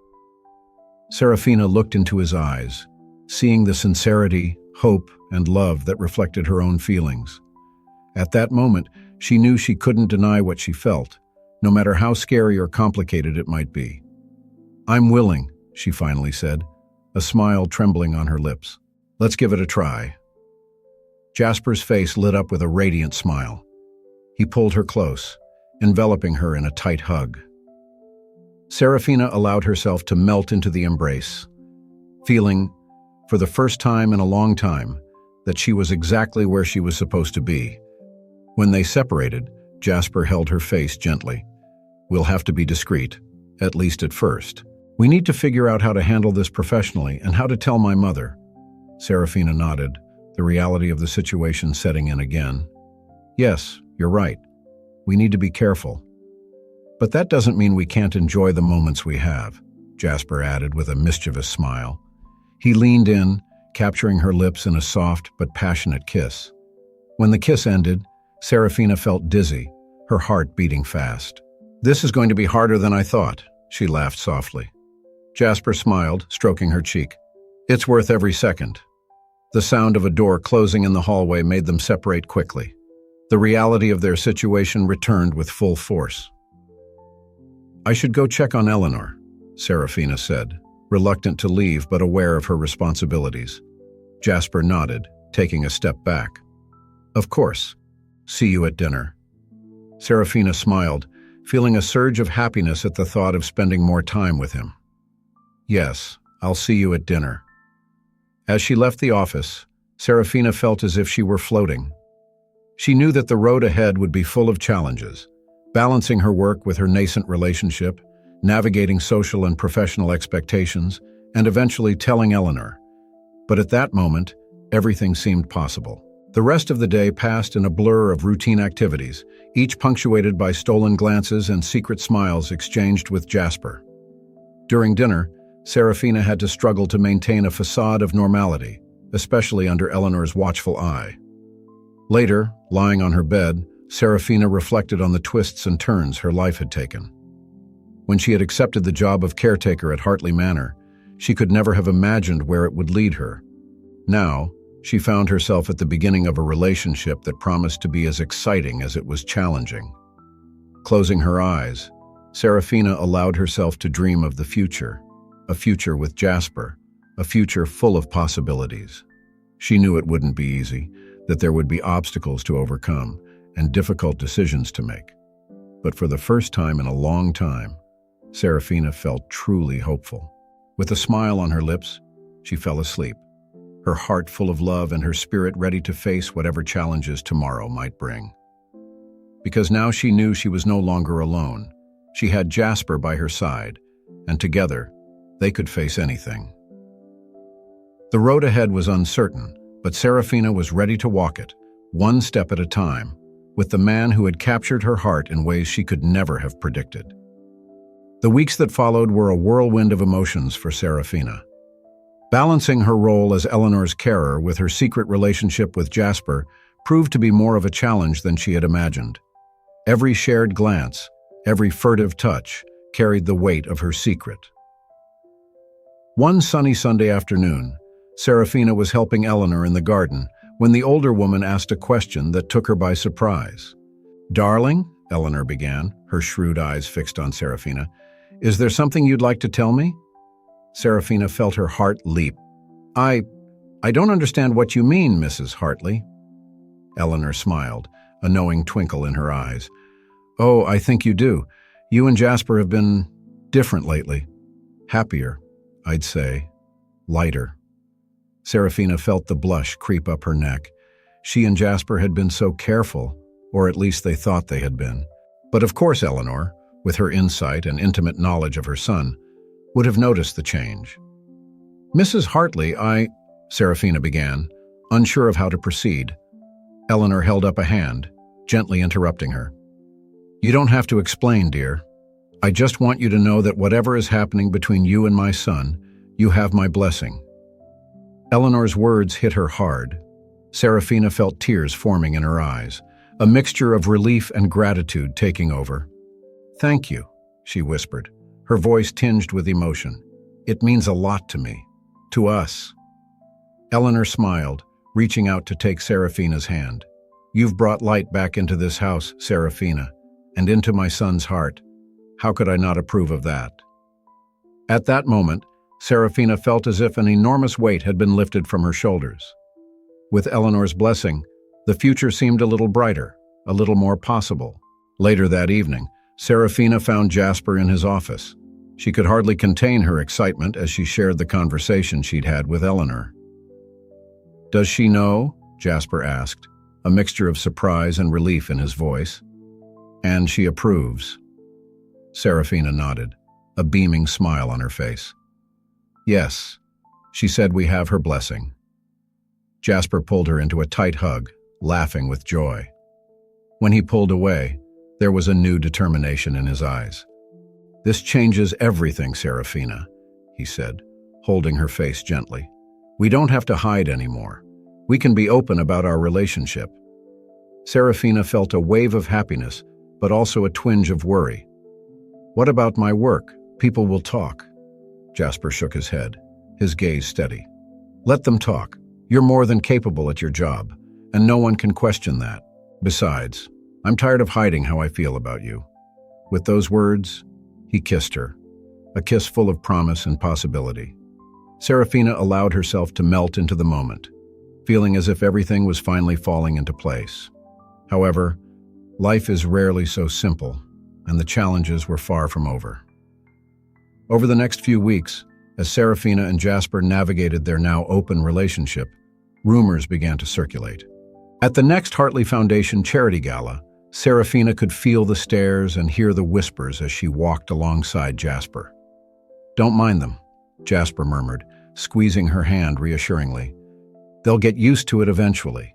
S1: Serafina looked into his eyes, seeing the sincerity, hope, and love that reflected her own feelings. At that moment, she knew she couldn't deny what she felt, no matter how scary or complicated it might be. "I'm willing," she finally said, a smile trembling on her lips. "Let's give it a try." Jasper's face lit up with a radiant smile. He pulled her close, enveloping her in a tight hug. Serafina allowed herself to melt into the embrace, feeling, for the first time in a long time, that she was exactly where she was supposed to be. When they separated, Jasper held her face gently. "We'll have to be discreet, at least at first. We need to figure out how to handle this professionally and how to tell my mother." Serafina nodded, the reality of the situation setting in again. "Yes, you're right. We need to be careful. But that doesn't mean we can't enjoy the moments we have," Jasper added with a mischievous smile. He leaned in, capturing her lips in a soft but passionate kiss. When the kiss ended, Serafina felt dizzy, her heart beating fast. "This is going to be harder than I thought," she laughed softly. Jasper smiled, stroking her cheek. "It's worth every second." The sound of a door closing in the hallway made them separate quickly. The reality of their situation returned with full force. "I should go check on Eleanor," Serafina said, reluctant to leave but aware of her responsibilities. Jasper nodded, taking a step back. "Of course. See you at dinner." Serafina smiled, feeling a surge of happiness at the thought of spending more time with him. "Yes, I'll see you at dinner." As she left the office, Serafina felt as if she were floating. She knew that the road ahead would be full of challenges, balancing her work with her nascent relationship, navigating social and professional expectations, and eventually telling Eleanor. But at that moment, everything seemed possible. The rest of the day passed in a blur of routine activities, each punctuated by stolen glances and secret smiles exchanged with Jasper. During dinner, Serafina had to struggle to maintain a facade of normality, especially under Eleanor's watchful eye. Later, lying on her bed, Serafina reflected on the twists and turns her life had taken. When she had accepted the job of caretaker at Hartley Manor, she could never have imagined where it would lead her. Now, she found herself at the beginning of a relationship that promised to be as exciting as it was challenging. Closing her eyes, Serafina allowed herself to dream of the future, a future with Jasper, a future full of possibilities. She knew it wouldn't be easy, that there would be obstacles to overcome and difficult decisions to make. But for the first time in a long time, Serafina felt truly hopeful. With a smile on her lips, she fell asleep, her heart full of love and her spirit ready to face whatever challenges tomorrow might bring. Because now she knew she was no longer alone. She had Jasper by her side, and together, they could face anything. The road ahead was uncertain, but Serafina was ready to walk it, one step at a time, with the man who had captured her heart in ways she could never have predicted. The weeks that followed were a whirlwind of emotions for Serafina. Balancing her role as Eleanor's carer with her secret relationship with Jasper proved to be more of a challenge than she had imagined. Every shared glance, every furtive touch, carried the weight of her secret. One sunny Sunday afternoon, Serafina was helping Eleanor in the garden when the older woman asked a question that took her by surprise. "Darling," Eleanor began, her shrewd eyes fixed on Serafina, "is there something you'd like to tell me?" Serafina felt her heart leap. I don't understand what you mean, Mrs. Hartley." Eleanor smiled, a knowing twinkle in her eyes. "Oh, I think you do. You and Jasper have been different lately. Happier, I'd say. Lighter." Serafina felt the blush creep up her neck. She and Jasper had been so careful, or at least they thought they had been. But of course Eleanor, with her insight and intimate knowledge of her son, would have noticed the change. "Mrs. Hartley, Serafina began, unsure of how to proceed. Eleanor held up a hand, gently interrupting her. "You don't have to explain, dear. I just want you to know that whatever is happening between you and my son, you have my blessing." Eleanor's words hit her hard. Serafina felt tears forming in her eyes, a mixture of relief and gratitude taking over. "Thank you," she whispered, her voice tinged with emotion. "It means a lot to me. To us." Eleanor smiled, reaching out to take Serafina's hand. "You've brought light back into this house, Serafina, and into my son's heart. How could I not approve of that?" At that moment, Serafina felt as if an enormous weight had been lifted from her shoulders. With Eleanor's blessing, the future seemed a little brighter, a little more possible. Later that evening, Serafina found Jasper in his office. She could hardly contain her excitement as she shared the conversation she'd had with Eleanor. "Does she know?" Jasper asked, a mixture of surprise and relief in his voice. "And she approves." Serafina nodded, a beaming smile on her face. "Yes," she said, "we have her blessing." Jasper pulled her into a tight hug, laughing with joy. When he pulled away, there was a new determination in his eyes. "This changes everything, Serafina," he said, holding her face gently. "We don't have to hide anymore. We can be open about our relationship." Serafina felt a wave of happiness, but also a twinge of worry. "What about my work? People will talk." Jasper shook his head, his gaze steady. "Let them talk. You're more than capable at your job, and no one can question that. Besides, I'm tired of hiding how I feel about you." With those words, he kissed her, a kiss full of promise and possibility. Serafina allowed herself to melt into the moment, feeling as if everything was finally falling into place. However, life is rarely so simple, and the challenges were far from over. Over the next few weeks, as Serafina and Jasper navigated their now open relationship, rumors began to circulate. At the next Hartley Foundation charity gala, Serafina could feel the stares and hear the whispers as she walked alongside Jasper. "Don't mind them," Jasper murmured, squeezing her hand reassuringly. "They'll get used to it eventually."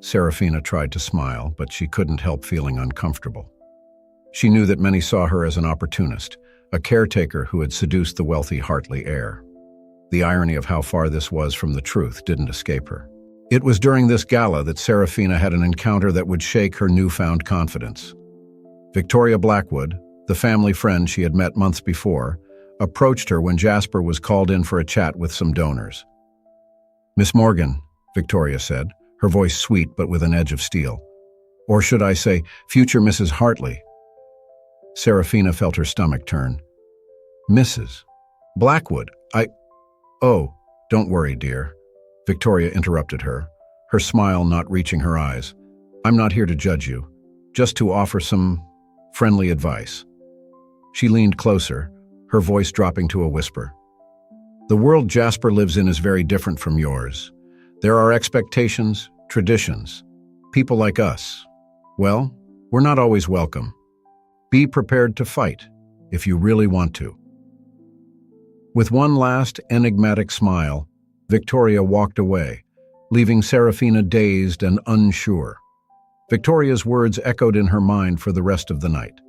S1: Serafina tried to smile, but she couldn't help feeling uncomfortable. She knew that many saw her as an opportunist, a caretaker who had seduced the wealthy Hartley heir. The irony of how far this was from the truth didn't escape her. It was during this gala that Serafina had an encounter that would shake her newfound confidence. Victoria Blackwood, the family friend she had met months before, approached her when Jasper was called in for a chat with some donors. "Miss Morgan," Victoria said, her voice sweet but with an edge of steel. "Or should I say, future Mrs. Hartley?" Serafina felt her stomach turn. "Mrs. Blackwood, Oh, don't worry, dear." Victoria interrupted her, her smile not reaching her eyes. "I'm not here to judge you, just to offer some friendly advice." She leaned closer, her voice dropping to a whisper. "The world Jasper lives in is very different from yours. There are expectations, traditions. People like us, well, we're not always welcome. Be prepared to fight, if you really want to." With one last enigmatic smile, Victoria walked away, leaving Serafina dazed and unsure. Victoria's words echoed in her mind for the rest of the night,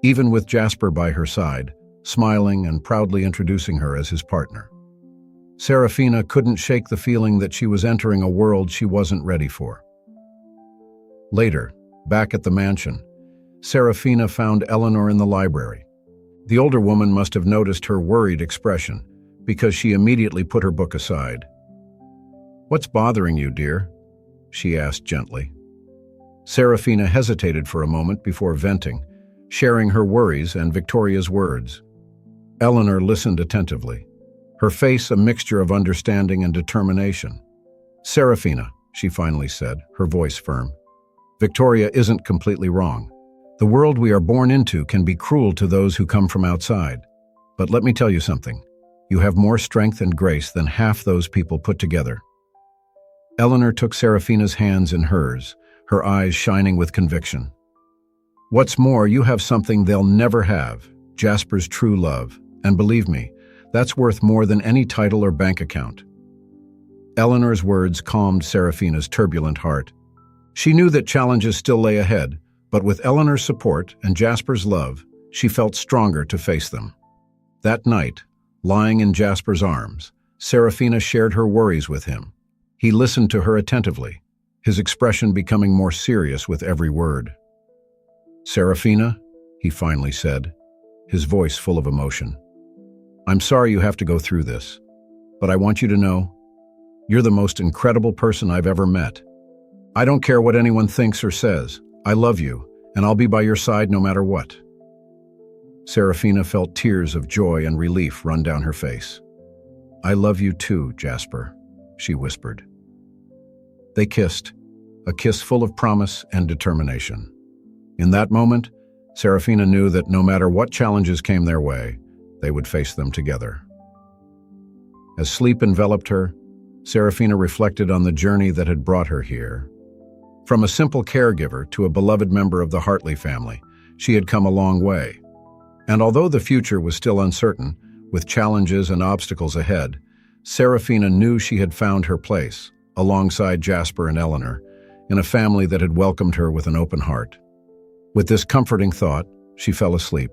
S1: even with Jasper by her side, smiling and proudly introducing her as his partner. Serafina couldn't shake the feeling that she was entering a world she wasn't ready for. Later, back at the mansion, Serafina found Eleanor in the library. The older woman must have noticed her worried expression, because she immediately put her book aside. "What's bothering you, dear?" she asked gently. Serafina hesitated for a moment before venting, sharing her worries and Victoria's words. Eleanor listened attentively, her face a mixture of understanding and determination. "Serafina," she finally said, her voice firm, "Victoria isn't completely wrong. The world we are born into can be cruel to those who come from outside. But let me tell you something. You have more strength and grace than half those people put together." Eleanor took Serafina's hands in hers, her eyes shining with conviction. "What's more, you have something they'll never have, Jasper's true love. And believe me, that's worth more than any title or bank account." Eleanor's words calmed Serafina's turbulent heart. She knew that challenges still lay ahead, but with Eleanor's support and Jasper's love, she felt stronger to face them. That night, lying in Jasper's arms, Serafina shared her worries with him. He listened to her attentively, his expression becoming more serious with every word. "Serafina," he finally said, his voice full of emotion. "I'm sorry you have to go through this, but I want you to know, you're the most incredible person I've ever met. I don't care what anyone thinks or says. I love you, and I'll be by your side no matter what." Serafina felt tears of joy and relief run down her face. "I love you too, Jasper," she whispered. They kissed, a kiss full of promise and determination. In that moment, Serafina knew that no matter what challenges came their way, they would face them together. As sleep enveloped her, Serafina reflected on the journey that had brought her here. From a simple caregiver to a beloved member of the Hartley family, she had come a long way. And although the future was still uncertain, with challenges and obstacles ahead, Serafina knew she had found her place, alongside Jasper and Eleanor, in a family that had welcomed her with an open heart. With this comforting thought, she fell asleep,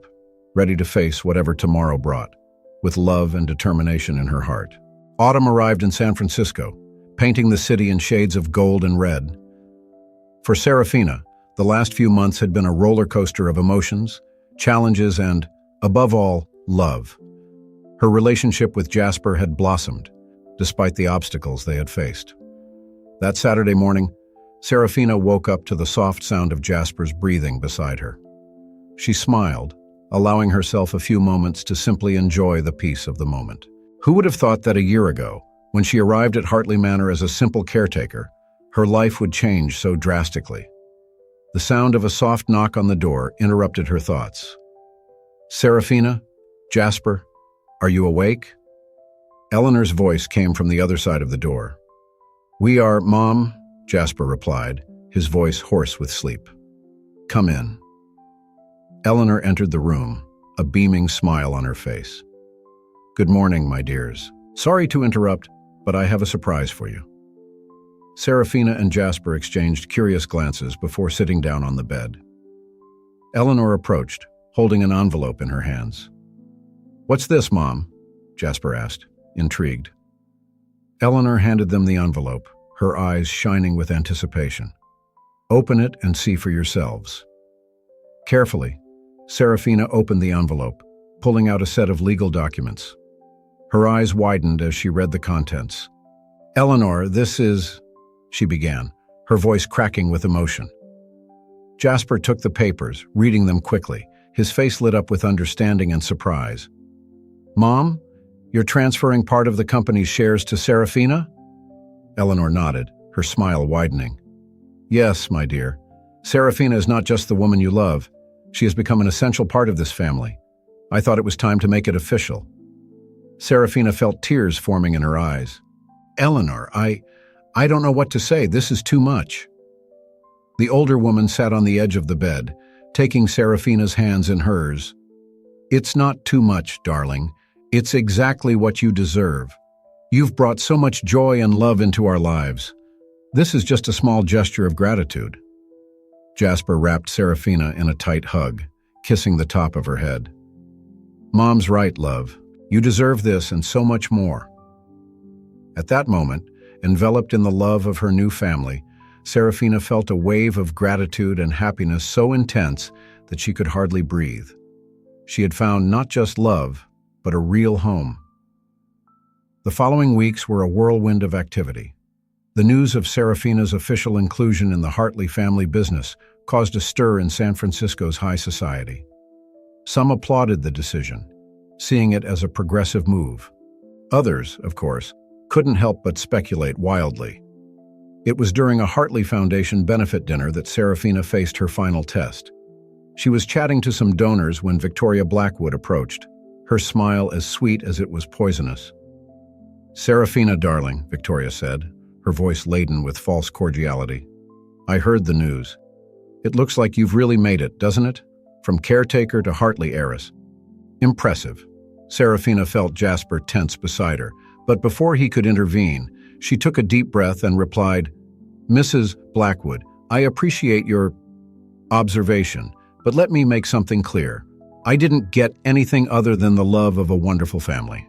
S1: ready to face whatever tomorrow brought, with love and determination in her heart. Autumn arrived in San Francisco, painting the city in shades of gold and red. For Serafina, the last few months had been a roller coaster of emotions, challenges, and, above all, love. Her relationship with Jasper had blossomed, despite the obstacles they had faced. That Saturday morning, Serafina woke up to the soft sound of Jasper's breathing beside her. She smiled, allowing herself a few moments to simply enjoy the peace of the moment. Who would have thought that a year ago, when she arrived at Hartley Manor as a simple caretaker, her life would change so drastically? The sound of a soft knock on the door interrupted her thoughts. "Serafina? Jasper? Are you awake?" Eleanor's voice came from the other side of the door. "We are, Mom," Jasper replied, his voice hoarse with sleep. "Come in." Eleanor entered the room, a beaming smile on her face. "Good morning, my dears. Sorry to interrupt, but I have a surprise for you." Serafina and Jasper exchanged curious glances before sitting down on the bed. Eleanor approached, holding an envelope in her hands. "What's this, Mom?" Jasper asked, intrigued. Eleanor handed them the envelope, her eyes shining with anticipation. "Open it and see for yourselves." Carefully, Serafina opened the envelope, pulling out a set of legal documents. Her eyes widened as she read the contents. "Eleanor, this is—" she began, her voice cracking with emotion. Jasper took the papers, reading them quickly, his face lit up with understanding and surprise. "Mom, you're transferring part of the company's shares to Serafina?" Eleanor nodded, her smile widening. "Yes, my dear. Serafina is not just the woman you love. She has become an essential part of this family. I thought it was time to make it official." Serafina felt tears forming in her eyes. "Eleanor, I don't know what to say. This is too much." The older woman sat on the edge of the bed, taking Serafina's hands in hers. "It's not too much, darling. It's exactly what you deserve. You've brought so much joy and love into our lives. This is just a small gesture of gratitude." Jasper wrapped Serafina in a tight hug, kissing the top of her head. "Mom's right, love. You deserve this and so much more." At that moment, enveloped in the love of her new family, Serafina felt a wave of gratitude and happiness so intense that she could hardly breathe. She had found not just love, but a real home. The following weeks were a whirlwind of activity. The news of Serafina's official inclusion in the Hartley family business caused a stir in San Francisco's high society. Some applauded the decision, seeing it as a progressive move. Others, of course, couldn't help but speculate wildly. It was during a Hartley Foundation benefit dinner that Serafina faced her final test. She was chatting to some donors when Victoria Blackwood approached, her smile as sweet as it was poisonous. "Serafina, darling," Victoria said, her voice laden with false cordiality. "I heard the news. It looks like you've really made it, doesn't it? From caretaker to Hartley heiress." "Impressive." Serafina felt Jasper tense beside her, but before he could intervene, she took a deep breath and replied, "Mrs. Blackwood, I appreciate your observation, but let me make something clear. I didn't get anything other than the love of a wonderful family."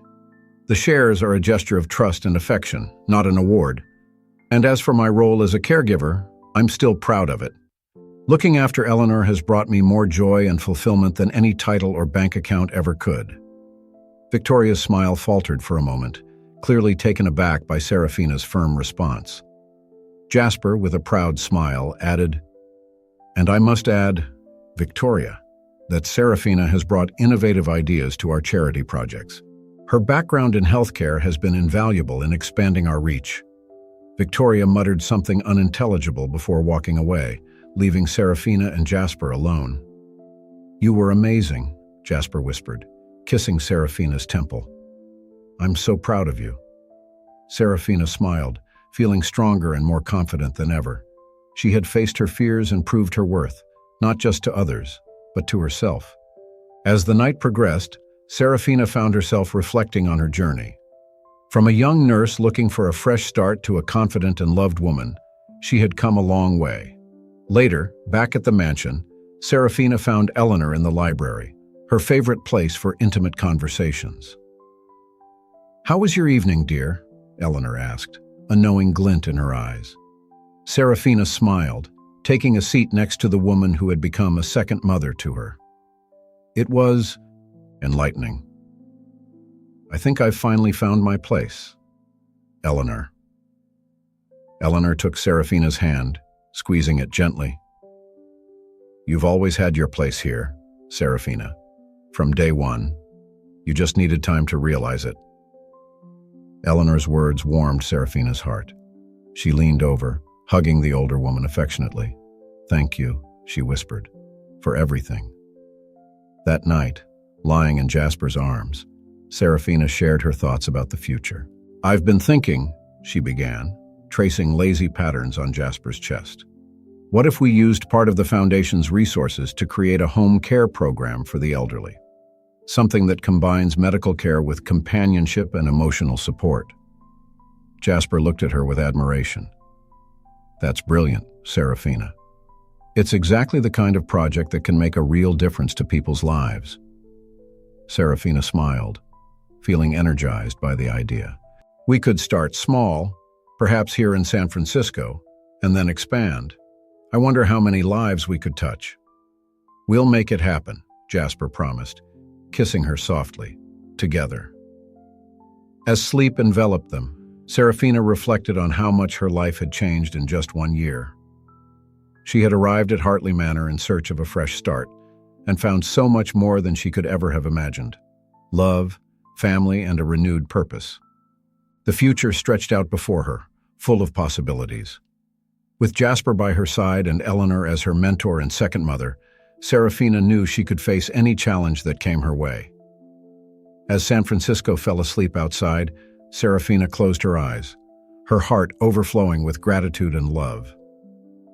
S1: The shares are a gesture of trust and affection, not an award. And as for my role as a caregiver, I'm still proud of it. Looking after Eleanor has brought me more joy and fulfillment than any title or bank account ever could." Victoria's smile faltered for a moment, clearly taken aback by Serafina's firm response. Jasper, with a proud smile, added, "And I must add, Victoria, that Serafina has brought innovative ideas to our charity projects. Her background in healthcare has been invaluable in expanding our reach." Victoria muttered something unintelligible before walking away, leaving Serafina and Jasper alone. "You were amazing," Jasper whispered, kissing Serafina's temple. "I'm so proud of you." Serafina smiled, feeling stronger and more confident than ever. She had faced her fears and proved her worth, not just to others, but to herself. As the night progressed, Serafina found herself reflecting on her journey. From a young nurse looking for a fresh start to a confident and loved woman, she had come a long way. Later, back at the mansion, Serafina found Eleanor in the library, her favorite place for intimate conversations. "How was your evening, dear?" Eleanor asked, a knowing glint in her eyes. Serafina smiled, taking a seat next to the woman who had become a second mother to her. "It was enlightening. I think I've finally found my place." Eleanor. Eleanor took Serafina's hand, squeezing it gently. "You've always had your place here, Serafina. From day one. You just needed time to realize it." Eleanor's words warmed Serafina's heart. She leaned over, hugging the older woman affectionately. "Thank you," she whispered, "for everything." That night, lying in Jasper's arms, Serafina shared her thoughts about the future. "I've been thinking," she began, tracing lazy patterns on Jasper's chest. "What if we used part of the Foundation's resources to create a home care program for the elderly? Something that combines medical care with companionship and emotional support." Jasper looked at her with admiration. "That's brilliant, Serafina. It's exactly the kind of project that can make a real difference to people's lives." Serafina smiled, feeling energized by the idea. "We could start small, perhaps here in San Francisco, and then expand. I wonder how many lives we could touch." "We'll make it happen," Jasper promised, kissing her softly, together. As sleep enveloped them, Serafina reflected on how much her life had changed in just 1 year. She had arrived at Hartley Manor in search of a fresh start, and found so much more than she could ever have imagined. Love, family, and a renewed purpose. The future stretched out before her, full of possibilities. With Jasper by her side and Eleanor as her mentor and second mother, Serafina knew she could face any challenge that came her way. As San Francisco fell asleep outside, Serafina closed her eyes, her heart overflowing with gratitude and love.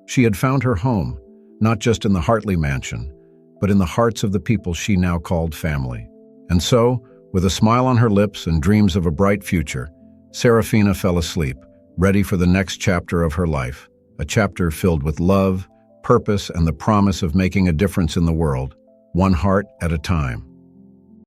S1: She had found her home, not just in the Hartley mansion, but in the hearts of the people she now called family. And so, with a smile on her lips and dreams of a bright future, Serafina fell asleep, ready for the next chapter of her life, a chapter filled with love, purpose, and the promise of making a difference in the world, one heart at a time.